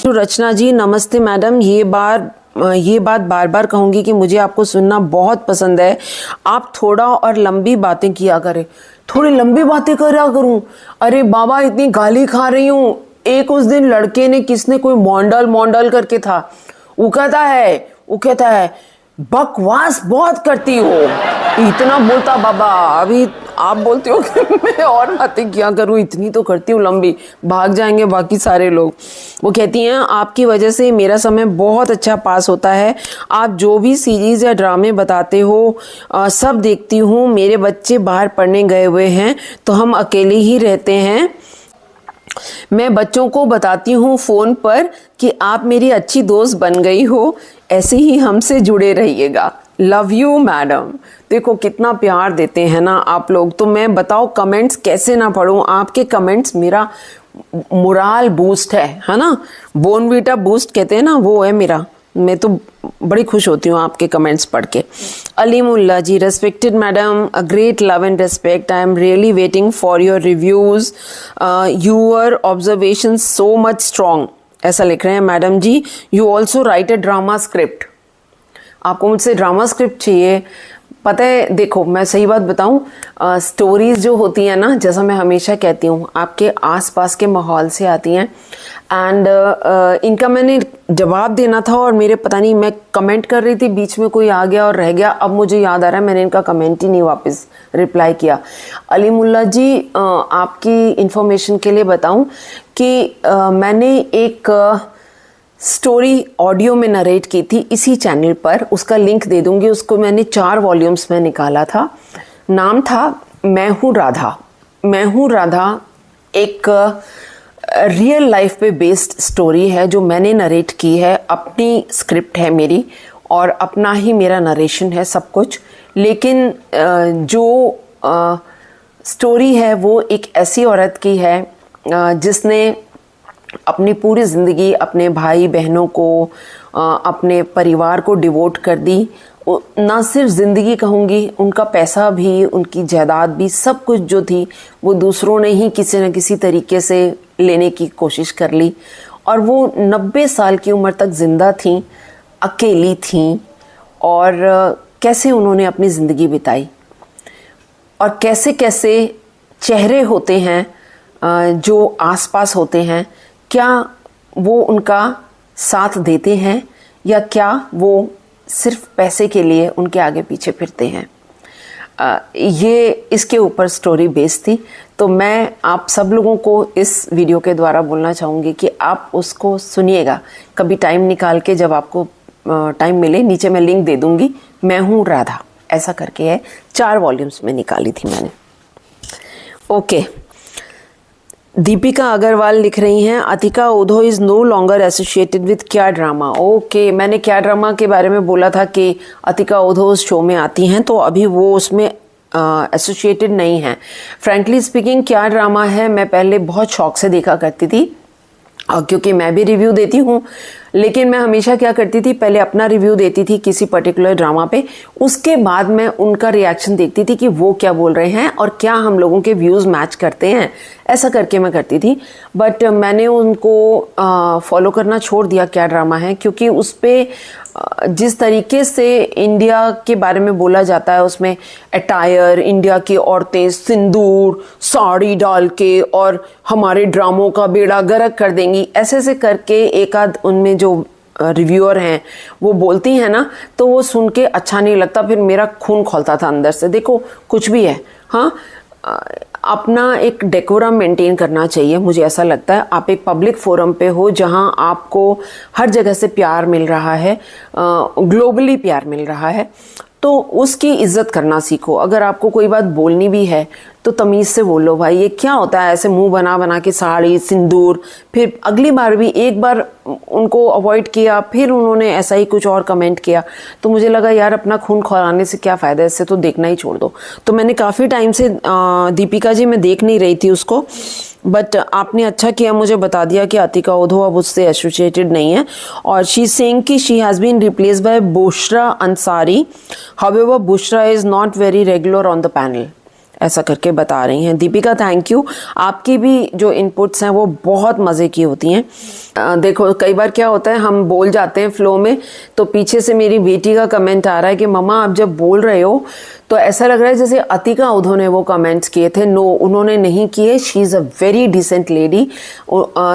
रचना जी नमस्ते मैडम, ये बात बार बार कहूंगी कि मुझे आपको सुनना बहुत पसंद है। आप थोड़ा और लंबी बातें किया करें। थोड़ी लंबी बातें करा करूं? अरे बाबा, इतनी गाली खा रही हूँ। एक उस दिन लड़के ने, किसने, कोई मॉन्डल करके था, वो कहता है बकवास बहुत करती हो। इतना बोलता बाबा। अभी आप बोलते हो कि मैं और बातें क्या करूं, इतनी तो करती हूँ लंबी, भाग जाएंगे बाकी सारे लोग। वो कहती हैं आपकी वजह से मेरा समय बहुत अच्छा पास होता है। आप जो भी सीरीज या ड्रामे बताते हो सब देखती हूँ। मेरे बच्चे बाहर पढ़ने गए हुए हैं तो हम अकेले ही रहते हैं। मैं बच्चों को बताती हूँ फ़ोन पर कि आप मेरी अच्छी दोस्त बन गई हो, ऐसे ही हमसे जुड़े रहिएगा। Love you madam. देखो कितना प्यार देते हैं ना आप लोग। तो मैं बताओ कमेंट्स कैसे ना पढूं? आपके कमेंट्स मेरा मोराल बूस्ट है ना? बोनवीटा बूस्ट कहते हैं ना, वो है मेरा। मैं तो बड़ी खुश होती हूँ आपके कमेंट्स पढ़ के। Alimullah ji, respected madam, a great love and respect. I am really waiting for your reviews, your observation so much strong. ऐसा लिख रहे हैं madam ji. You also write a drama script. आपको मुझसे ड्रामा स्क्रिप्ट चाहिए? पता है, देखो मैं सही बात बताऊं, स्टोरीज जो होती हैं ना, जैसा मैं हमेशा कहती हूँ, आपके आसपास के माहौल से आती हैं। एंड इनका मैंने जवाब देना था और मेरे पता नहीं, मैं कमेंट कर रही थी, बीच में कोई आ गया और रह गया। अब मुझे याद आ रहा है, मैंने इनका कमेंट ही नहीं वापस रिप्लाई किया। अलीमुल्ला जी, आपकी इंफॉर्मेशन के लिए बताऊं कि मैंने एक स्टोरी ऑडियो में नरेट की थी इसी चैनल पर, उसका लिंक दे दूंगी। उसको मैंने 4 वॉल्यूम्स में निकाला था। नाम था मैं हूँ राधा। मैं हूँ राधा एक रियल लाइफ पे बेस्ड स्टोरी है जो मैंने नरेट की है। अपनी स्क्रिप्ट है मेरी और अपना ही मेरा नरेशन है सब कुछ। लेकिन जो स्टोरी है वो एक ऐसी औरत की है जिसने अपनी पूरी ज़िंदगी अपने भाई बहनों को, अपने परिवार को डिवोट कर दी। ना सिर्फ ज़िंदगी कहूँगी, उनका पैसा भी, उनकी जायदाद भी, सब कुछ जो थी वो दूसरों ने ही किसी न किसी तरीके से लेने की कोशिश कर ली। और वो 90 साल की उम्र तक ज़िंदा थीं, अकेली थीं, और कैसे उन्होंने अपनी ज़िंदगी बिताई और कैसे कैसे चेहरे होते हैं जो आसपास होते हैं, क्या वो उनका साथ देते हैं या क्या वो सिर्फ पैसे के लिए उनके आगे पीछे फिरते हैं। ये इसके ऊपर स्टोरी बेस्ड थी। तो मैं आप सब लोगों को इस वीडियो के द्वारा बोलना चाहूँगी कि आप उसको सुनिएगा कभी टाइम निकाल के, जब आपको टाइम मिले। नीचे मैं लिंक दे दूँगी, मैं हूँ राधा, ऐसा करके है। 4 वॉल्यूम्स में निकाली थी मैंने। ओके, दीपिका अग्रवाल लिख रही हैं, Atika Odho is no longer associated with क्या ड्रामा। ओके, मैंने क्या ड्रामा के बारे में बोला था कि अतिका ओधो उस शो में आती हैं, तो अभी वो उसमें एसोसिएटेड नहीं है। फ्रैंकली स्पीकिंग, क्या ड्रामा है, मैं पहले बहुत शौक से देखा करती थी, क्योंकि मैं भी रिव्यू देती हूँ। लेकिन मैं हमेशा क्या करती थी, पहले अपना रिव्यू देती थी किसी पर्टिकुलर ड्रामा पे, उसके बाद मैं उनका रिएक्शन देखती थी कि वो क्या बोल रहे हैं और क्या हम लोगों के व्यूज़ मैच करते हैं, ऐसा करके मैं करती थी। बट मैंने उनको फॉलो करना छोड़ दिया क्या ड्रामा है, क्योंकि उस पर जिस तरीके से इंडिया के बारे में बोला जाता है, उसमें अटायर, इंडिया की औरतें सिंदूर साड़ी डाल के और हमारे ड्रामों का बेड़ा गर्क कर देंगी, ऐसे ऐसे करके एक आध उनमें जो रिव्यूअर हैं वो बोलती हैं ना, तो वो सुन के अच्छा नहीं लगता। फिर मेरा खून खौलता था अंदर से। देखो, कुछ भी है, हाँ, अपना एक डेकोरम मेंटेन करना चाहिए, मुझे ऐसा लगता है। आप एक पब्लिक फोरम पे हो जहां आपको हर जगह से प्यार मिल रहा है, ग्लोबली प्यार मिल रहा है, तो उसकी इज्जत करना सीखो। अगर आपको कोई बात बोलनी भी है तो तमीज़ से बोलो। भाई ये क्या होता है, ऐसे मुंह बना बना के साड़ी सिंदूर, फिर अगली बार भी एक बार उनको अवॉइड किया, फिर उन्होंने ऐसा ही कुछ और कमेंट किया, तो मुझे लगा यार अपना खून खौलाने से क्या फ़ायदा है, इससे तो देखना ही छोड़ दो। तो मैंने काफ़ी टाइम से दीपिका जी मैं देख नहीं रही थी उसको, बट आपने अच्छा किया मुझे बता दिया कि अतिका ओधो अब उससे एसोसिएटेड नहीं है। और शी सेइंग कि she has been replaced by Bushra Ansari, however Bushra is not very regular on the panel, ऐसा करके बता रही हैं। दीपिका, थैंक यू, आपकी भी जो इनपुट्स हैं वो बहुत मज़े की होती हैं। देखो, कई बार क्या होता है, हम बोल जाते हैं फ्लो में, तो पीछे से मेरी बेटी का कमेंट आ रहा है कि मम्मा आप जब बोल रहे हो तो ऐसा लग रहा है जैसे अतिका ओधो ने वो कमेंट्स किए थे। नो, उन्होंने नहीं किए। She is a very decent lady,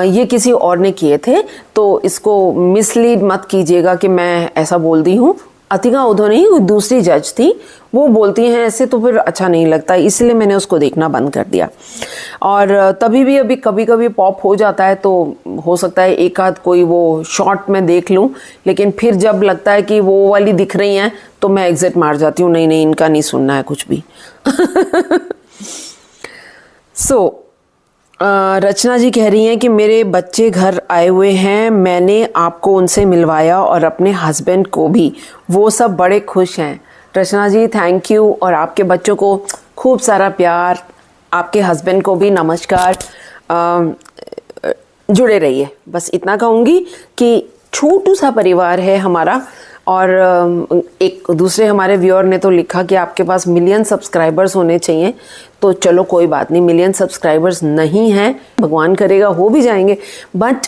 ये किसी और ने किए थे, तो इसको मिसलीड मत कीजिएगा कि मैं ऐसा बोल दी हूँ। अतिका ओधो नहीं, कोई दूसरी जज थी, वो बोलती हैं ऐसे, तो फिर अच्छा नहीं लगता, इसलिए मैंने उसको देखना बंद कर दिया। और तभी भी अभी कभी कभी पॉप हो जाता है, तो हो सकता है एक आध कोई वो शॉर्ट में देख लूँ, लेकिन फिर जब लगता है कि वो वाली दिख रही हैं तो मैं एग्जिट मार जाती हूँ, नहीं इनका नहीं सुनना है कुछ भी। रचना जी कह रही हैं कि मेरे बच्चे घर आए हुए हैं, मैंने आपको उनसे मिलवाया और अपने हस्बैंड को भी, वो सब बड़े खुश हैं। रचना जी थैंक यू, और आपके बच्चों को खूब सारा प्यार, आपके हस्बैंड को भी नमस्कार। जुड़े रहिए, बस इतना कहूँगी कि छोटू सा परिवार है हमारा। और एक दूसरे हमारे व्यूअर ने तो लिखा कि आपके पास मिलियन सब्सक्राइबर्स होने चाहिए, तो चलो कोई बात नहीं, मिलियन सब्सक्राइबर्स नहीं हैं, भगवान करेगा हो भी जाएंगे, बट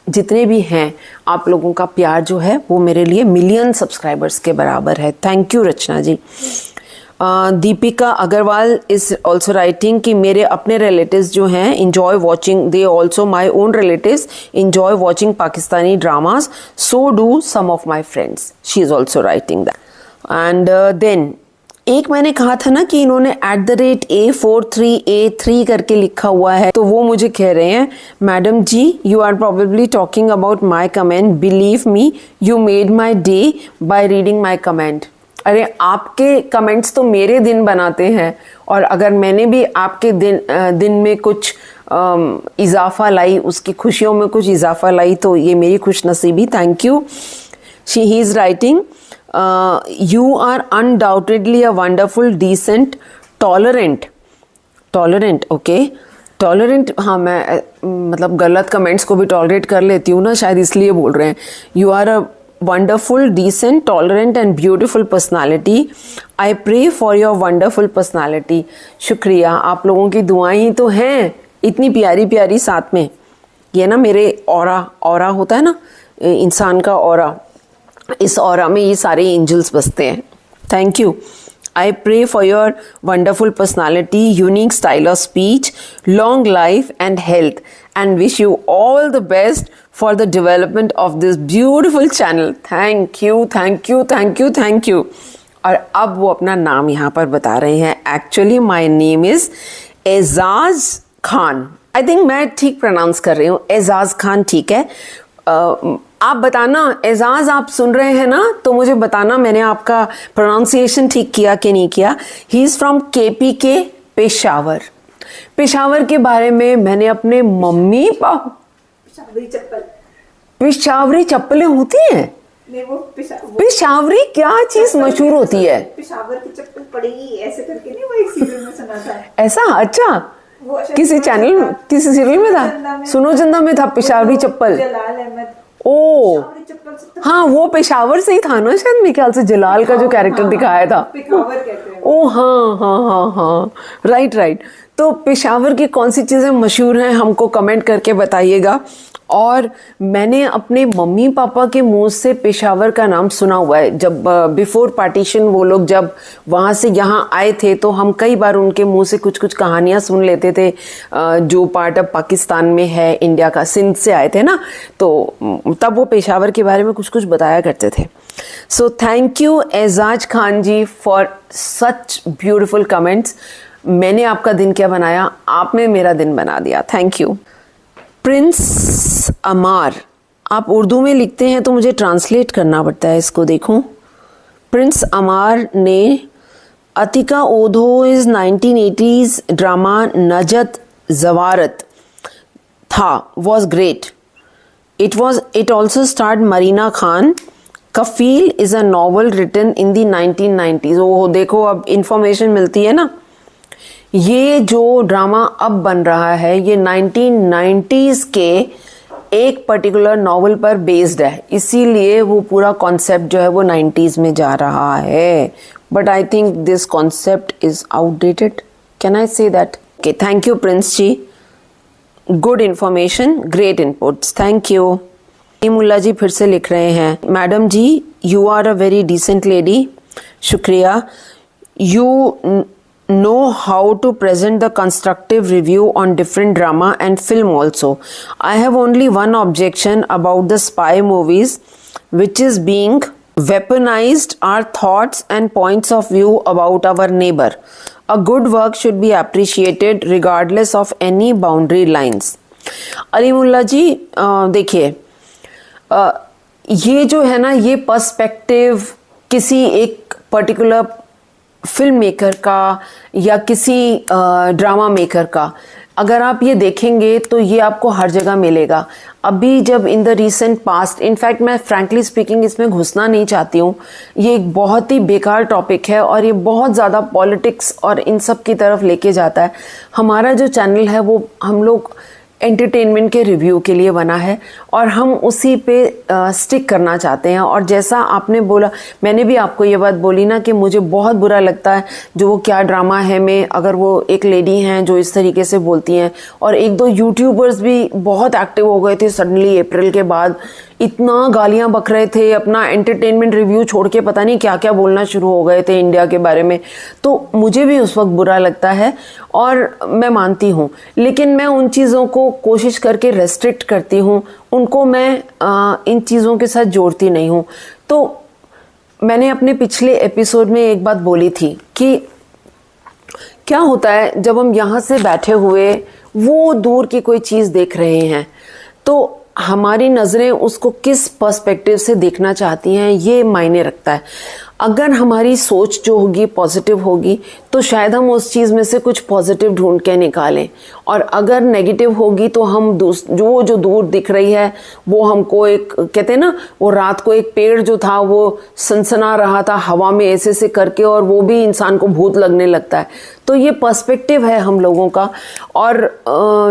जितने भी हैं आप लोगों का प्यार जो है वो मेरे लिए मिलियन सब्सक्राइबर्स के बराबर है। Thank you Rachna ji. Deepika Agarwal is also writing कि मेरे अपने रिलेटिव्स जो हैं enjoy watching, they also my own relatives enjoy watching Pakistani dramas, so do some of my friends. She is also writing that. And then एक मैंने कहा था ना कि इन्होंने @A43A3 करके लिखा हुआ है, तो वो मुझे कह रहे हैं, madam ji you are probably talking about my comment, believe me you made my day by reading my comment. अरे आपके कमेंट्स तो मेरे दिन बनाते हैं, और अगर मैंने भी आपके दिन में कुछ इजाफा लाई, उसकी खुशियों में कुछ इजाफा लाई, तो ये मेरी खुशनसीबी। Thank you. He is writing you are undoubtedly a wonderful, decent, tolerant, okay, tolerant, हाँ मैं मतलब गलत कमेंट्स को भी टॉलरेट कर लेती हूँ ना, शायद इसलिए बोल रहे हैं. You are a wonderful, decent, tolerant and beautiful personality. I pray for your wonderful personality. शुक्रिया, आप लोगों की दुआएं ही तो हैं इतनी प्यारी प्यारी साथ में. ये ना मेरे ऑरा होता है ना इंसान का ऑरा, इस ऑरा में ये सारे एंजल्स बसते हैं. Thank you. I pray for your wonderful personality, unique style of speech, long life and health, and wish you all the best for the development of this beautiful channel. Thank you, thank you, thank you, thank you. और अब वो अपना नाम यहाँ पर बता रहे हैं. Actually, my name is Ejaz Khan. I think मैं ठीक प्रोनाउंस कर रही हूँ. एजाज खान ठीक है. आप बताना एजाज, आप सुन रहे हैं ना, तो मुझे बताना मैंने आपका प्रोनाउंसिएशन ठीक किया कि नहीं किया. He is from KPK Peshawar. Peshawar के बारे में मैंने अपने मम्मी पेशावरी चप्पलें होती हैं. वो पेशावरी क्या चीज मशहूर होती है? पेशावर की चप्पल पड़ेगी ऐसे करके, नहीं वो एक सीरियल में सुना था. ऐसा? अच्छा, किसी चैनल किसी सीरियल में था? सुनो चंदा में था पेशावरी चप्पल. जलाल अहमद. ओ हाँ, वो पेशावर से ही था ना शायद, मेरे ख्याल से जलाल का जो कैरेक्टर दिखाया था. पेशावर कहते हैं. ओ हाँ हाँ हाँ हाँ, राइट. तो पेशावर की कौन सी चीज़ें मशहूर हैं हमको कमेंट करके बताइएगा. और मैंने अपने मम्मी पापा के मुंह से पेशावर का नाम सुना हुआ है. जब बिफोर पार्टीशन वो लोग जब वहाँ से यहाँ आए थे तो हम कई बार उनके मुंह से कुछ कुछ कहानियाँ सुन लेते थे. जो पार्ट अब पाकिस्तान में है इंडिया का, सिंध से आए थे ना, तो तब वो पेशावर के बारे में कुछ कुछ बताया करते थे. So thank you Ejaz Khan ji for such beautiful comments. मैंने आपका दिन क्या बनाया, आपने मेरा दिन बना दिया. Thank you. प्रिंस अमार, आप उर्दू में लिखते हैं तो मुझे ट्रांसलेट करना पड़ता है इसको. देखो, प्रिंस अमार ने Atika Odho is 1980s drama नजत जवारत था, was great. It also starred Marina Khan. Kafil is a novel written in the 1990s. ओह देखो, अब इंफॉर्मेशन मिलती है ना. ये जो ड्रामा अब बन रहा है ये 1990s के एक पर्टिकुलर नॉवल पर बेस्ड है, इसीलिए वो पूरा कॉन्सेप्ट जो है वो 90s में जा रहा है. But I think this concept is outdated. Can I say that? Okay, thank you Prince ji. Good information, great inputs, thank you. Mulla ji फिर से लिख रहे हैं, madam ji you are a very decent lady. शुक्रिया. You know how to present the constructive review on different drama and film also. I have only one objection about the spy movies, which is being weaponized our thoughts and points of view about our neighbor. A good work should be appreciated regardless of any boundary lines. अलीमुल्ला जी देखिए, ये जो है ना, ये पर्सपेक्टिव किसी एक पर्टिकुलर फिल्म मेकर का या किसी ड्रामा मेकर का, अगर आप ये देखेंगे तो ये आपको हर जगह मिलेगा. अभी जब in the recent past, in fact मैं फ्रैंकली स्पीकिंग इसमें घुसना नहीं चाहती हूँ, ये एक बहुत ही बेकार टॉपिक है और ये बहुत ज़्यादा पॉलिटिक्स और इन सब की तरफ लेके जाता है. हमारा जो चैनल है वो हम लोग एंटरटेनमेंट के रिव्यू के लिए बना है और हम उसी पे स्टिक करना चाहते हैं. और जैसा आपने बोला, मैंने भी आपको ये बात बोली ना कि मुझे बहुत बुरा लगता है जो वो क्या ड्रामा है में अगर वो एक लेडी हैं जो इस तरीके से बोलती हैं. और एक दो यूट्यूबर्स भी बहुत एक्टिव हो गए थे सडनली अप्रैल के बाद, इतना गालियां बक रहे थे, अपना एंटरटेनमेंट रिव्यू छोड़ के पता नहीं क्या क्या बोलना शुरू हो गए थे इंडिया के बारे में. तो मुझे भी उस वक्त बुरा लगता है और मैं मानती हूँ, लेकिन मैं उन चीज़ों को कोशिश करके रेस्ट्रिक्ट करती हूँ, उनको मैं इन चीज़ों के साथ जोड़ती नहीं हूँ. तो मैंने अपने पिछले एपिसोड में एक बात बोली थी कि क्या होता है जब हम यहाँ से बैठे हुए वो दूर की कोई चीज़ देख रहे हैं तो हमारी नज़रें उसको किस पर्सपेक्टिव से देखना चाहती हैं, ये मायने रखता है. अगर हमारी सोच जो होगी पॉजिटिव होगी तो शायद हम उस चीज़ में से कुछ पॉजिटिव ढूंढ के निकालें, और अगर नेगेटिव होगी तो हम जो दूर दिख रही है वो हमको एक, कहते हैं ना, वो रात को एक पेड़ जो था वो सनसना रहा था हवा में ऐसे से करके, और वो भी इंसान को भूत लगने लगता है। तो ये पर्सपेक्टिव है हम लोगों का। और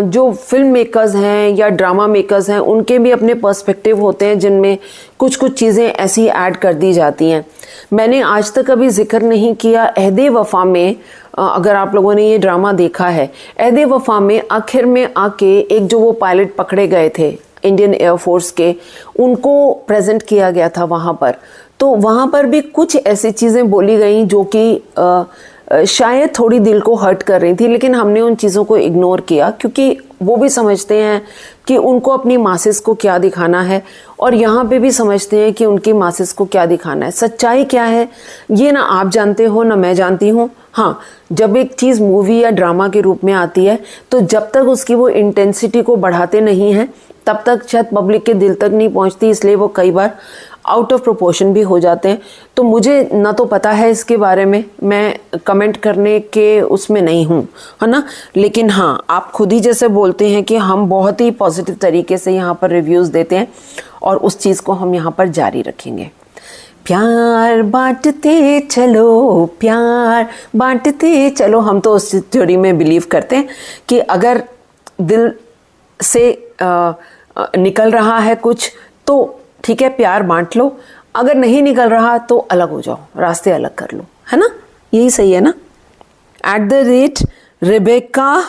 जो फिल्म मेकर्स हैं या ड्रामा मेकर्स हैं उनके भी अपने पर्सपेक्टिव होते हैं जिनमें कुछ कुछ चीज़ें ऐसी ऐड कर दी जाती हैं। मैंने आज तक अभी जिक्र नहीं किया अहदे वफा में, अगर आप लोगों ने ये ड्रामा देखा है, अहदे वफा में आखिर में आके एक जो वो पायलट पकड़े गए थे इंडियन एयरफोर्स के, उनको प्रेजेंट किया गया था वहाँ पर। तो वहाँ पर भी कुछ ऐसी चीज़ें बोली गई जो कि शायद थोड़ी दिल को हर्ट कर रही थी, लेकिन हमने उन चीज़ों को इग्नोर किया क्योंकि वो भी समझते हैं कि उनको अपनी मासेस को क्या दिखाना है, और यहाँ पे भी समझते हैं कि उनकी मासेस को क्या दिखाना है। सच्चाई क्या है ये ना आप जानते हो ना मैं जानती हूँ। हाँ, जब एक चीज़ मूवी या ड्रामा के रूप में आती है तो जब तक उसकी वो इंटेंसिटी को बढ़ाते नहीं हैं तब तक शायद पब्लिक के दिल तक नहीं पहुँचती, इसलिए वो कई बार आउट ऑफ प्रोपोर्शन भी हो जाते हैं। तो मुझे ना तो पता है इसके बारे में, मैं कमेंट करने के उसमें नहीं हूँ, है ना। लेकिन हाँ, आप खुद ही जैसे बोलते हैं कि हम बहुत ही पॉजिटिव तरीके से यहाँ पर रिव्यूज़ देते हैं, और उस चीज़ को हम यहाँ पर जारी रखेंगे। प्यार बांटते चलो, प्यार बांटते चलो। हम तो उस थ्योरी में बिलीव करते हैं कि अगर दिल से निकल रहा है कुछ तो ठीक है, प्यार बांट लो। अगर नहीं निकल रहा तो अलग हो जाओ, रास्ते अलग कर लो, है ना। यही सही है ना। @ Rebecca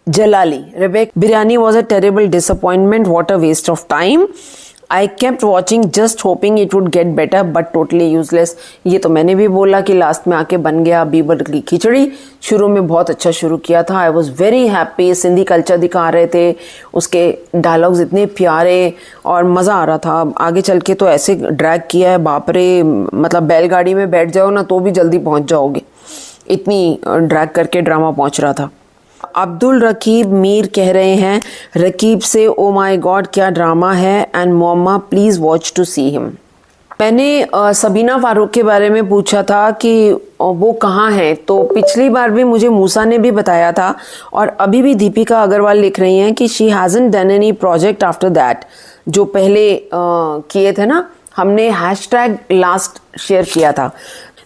Jalali, biryani was a terrible disappointment, what a waste of time. I kept watching just hoping it would get better but totally useless। ये तो मैंने भी बोला कि लास्ट में आके बन गया बीबर की खिचड़ी। शुरू में बहुत अच्छा शुरू किया था, I was very happy। Sindhi culture दिखा रहे थे, उसके डायलॉग्स इतने प्यारे और मज़ा आ रहा था। आगे चल के तो ऐसे ड्रैग किया है, बाप रे, मतलब बैलगाड़ी में बैठ जाओ ना तो भी जल्दी पहुँच जाओगे, इतनी ड्रैग करके ड्रामा पहुँच रहा था। अब्दुल रकीब मीर कह रहे हैं रकीब से, ओ माय गॉड क्या ड्रामा है, and momma please watch to see him. मैंने सबीना फारूक के बारे में पूछा था कि वो कहाँ हैं, तो पिछली बार भी मुझे मूसा ने भी बताया था, और अभी भी दीपिका अग्रवाल लिख रही हैं कि she hasn't done any project after that. जो पहले किए थे ना, हमने हैशटैग लास्ट शेयर किया था।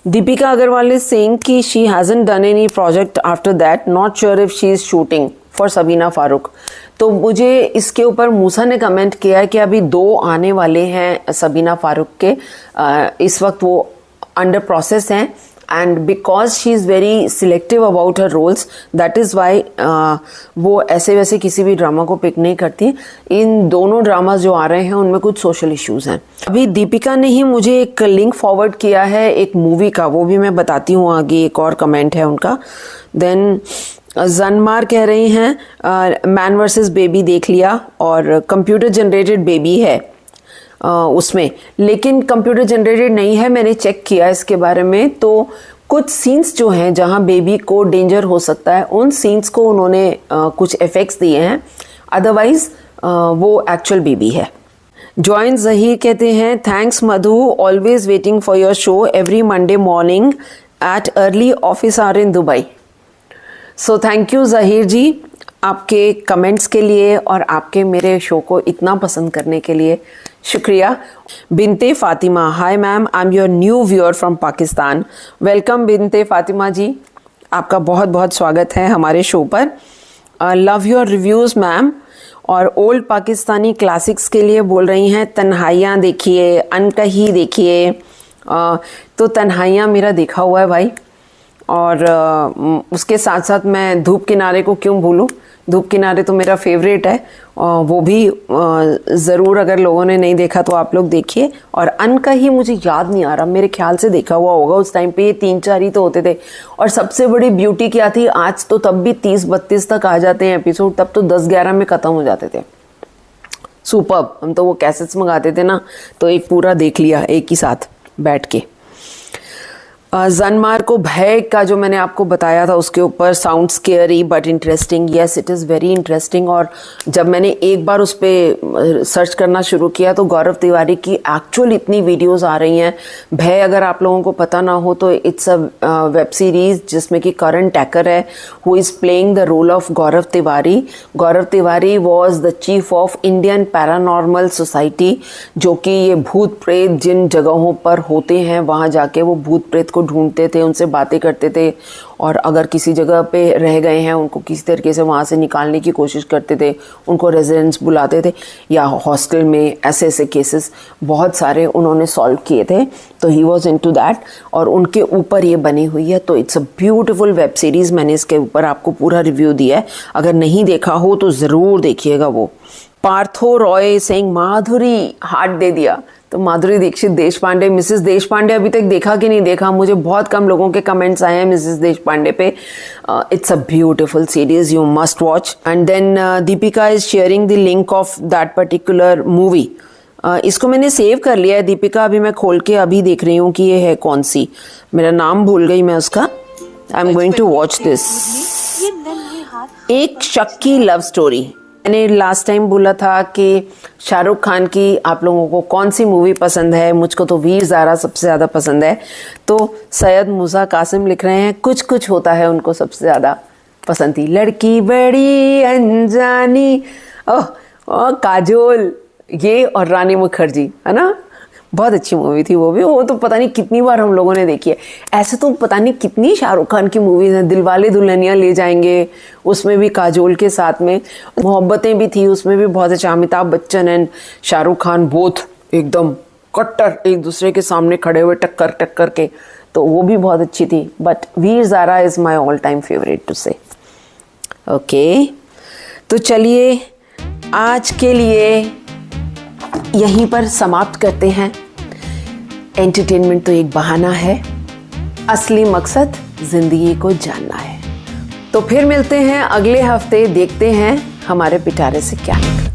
दीपिका अग्रवाल इज सेइंग कि she hasn't done any project after that, not sure if she is shooting for Sabina Farooq. तो मुझे इसके ऊपर मूसा ने कमेंट किया है कि अभी 2 आने वाले हैं सबीना फारूक के, इस वक्त वो अंडर प्रोसेस हैं, and because she is very selective about her roles, that is why वो ऐसे वैसे किसी भी ड्रामा को पिक नहीं करती। इन दोनों ड्रामास जो आ रहे हैं उनमें कुछ सोशल इश्यूज हैं। अभी दीपिका ने ही मुझे एक लिंक फॉरवर्ड किया है एक मूवी का, वो भी मैं बताती हूँ आगे। एक और कमेंट है उनका। देन जनमार कह रही हैं मैन वर्सेस बेबी देख लिया, और कंप्यूटर जनरेटेड बेबी है उसमें, लेकिन कंप्यूटर जनरेटेड नहीं है। मैंने चेक किया इसके बारे में, तो कुछ सीन्स जो हैं जहां बेबी को डेंजर हो सकता है, उन सीन्स को उन्होंने कुछ इफेक्ट्स दिए हैं, अदरवाइज वो एक्चुअल बेबी है। जॉइन जहीर कहते हैं thanks Madhu, always waiting for your show every Monday morning at early office hour in Dubai. So thank you Zaheer ji, आपके कमेंट्स के लिए और आपके मेरे शो को इतना पसंद करने के लिए शुक्रिया। Binte Fatima, hi ma'am, I am your new viewer from Pakistan. Welcome Binte Fatima ji, आपका बहुत बहुत स्वागत है हमारे शो पर। Love your reviews ma'am. और ओल्ड पाकिस्तानी क्लासिक्स के लिए बोल रही हैं तन्हाइयाँ देखिए, अनकही देखिए। तो तन्हाइयाँ मेरा देखा हुआ है भाई, और उसके साथ साथ मैं धूप किनारे को क्यों भूलूं, धूप किनारे तो मेरा फेवरेट है, वो भी ज़रूर अगर लोगों ने नहीं देखा तो आप लोग देखिए। और अनकही मुझे याद नहीं आ रहा, मेरे ख्याल से देखा हुआ होगा, उस टाइम पे ये 3-4 ही तो होते थे। और सबसे बड़ी ब्यूटी क्या थी, आज तो तब भी 30-32 तक आ जाते हैं एपिसोड, तब तो 10-11 में ख़त्म हो जाते थे। सुपर्ब, हम तो वो कैसेट्स मंगाते थे ना, तो एक पूरा देख लिया एक ही साथ बैठ के। जन्मार को भय का जो मैंने आपको बताया था उसके ऊपर, sound scary but interesting, yes it is very interesting. और जब मैंने एक बार उस पर सर्च करना शुरू किया तो गौरव तिवारी की एक्चुअल इतनी वीडियोस आ रही हैं। भय अगर आप लोगों को पता ना हो तो इट्स अ वेब सीरीज जिसमें कि करण टैकर है who is playing the role of Gaurav Tiwari. Gaurav Tiwari was the chief of Indian paranormal society, जो कि ये भूत प्रेत जिन जगहों पर होते हैं वहाँ जाके वो भूत प्रेत को ढूंढते थे, उनसे बातें करते थे, और अगर किसी जगह पे रह गए हैं उनको किसी तरीके से वहाँ से निकालने की कोशिश करते थे, उनको रेजिडेंट्स बुलाते थे या हॉस्टल में। ऐसे ऐसे केसेस बहुत सारे उन्होंने सॉल्व किए थे, तो ही वॉज इनटू दैट, और उनके ऊपर ये बनी हुई है। तो it's a beautiful web series, मैंने इसके ऊपर आपको पूरा रिव्यू दिया है, अगर नहीं देखा हो तो ज़रूर देखिएगा वो। पार्थो रॉय सेइंग माधुरी हार्ट दे दिया, तो माधुरी दीक्षित देशपांडे, मिसेस देशपांडे अभी तक देखा कि नहीं देखा, मुझे बहुत कम लोगों के कमेंट्स आए हैं मिसेस देशपांडे पे। It's a beautiful series, you must watch. And then Deepika is sharing the link of that particular movie. इसको मैंने सेव कर लिया है दीपिका, अभी मैं खोल के अभी देख रही हूँ कि ये है कौन सी, मेरा नाम भूल गई मैं उसका। I am going to watch this. एक शक की लव स्टोरी। मैंने लास्ट टाइम बोला था कि शाहरुख खान की आप लोगों को कौन सी मूवी पसंद है, मुझको तो वीर ज़ारा सबसे ज़्यादा पसंद है। तो सैयद मूसा कासिम लिख रहे हैं कुछ कुछ होता है उनको सबसे ज़्यादा पसंद थी। लड़की बड़ी अनजानी, ओह काजोल, ये और रानी मुखर्जी, है ना, बहुत अच्छी मूवी थी वो भी। वो तो पता नहीं कितनी बार हम लोगों ने देखी है। ऐसे तो पता नहीं कितनी शाहरुख खान की मूवीज़ हैं। दिलवाले दुल्हनिया ले जाएंगे, उसमें भी काजोल के साथ में। मोहब्बतें भी थी, उसमें भी बहुत अच्छा। अमिताभ बच्चन एंड शाहरुख खान बोथ एकदम कट्टर एक दूसरे के सामने खड़े हुए टक्कर टक्कर के, तो वो भी बहुत अच्छी थी। But Veer Zaara is my all time favourite to say. Okay, तो चलिए आज के लिए यहीं पर समाप्त करते हैं। एंटरटेनमेंट तो एक बहाना है, असली मकसद जिंदगी को जानना है। तो फिर मिलते हैं अगले हफ्ते, देखते हैं हमारे पिटारे से क्या निकलता है।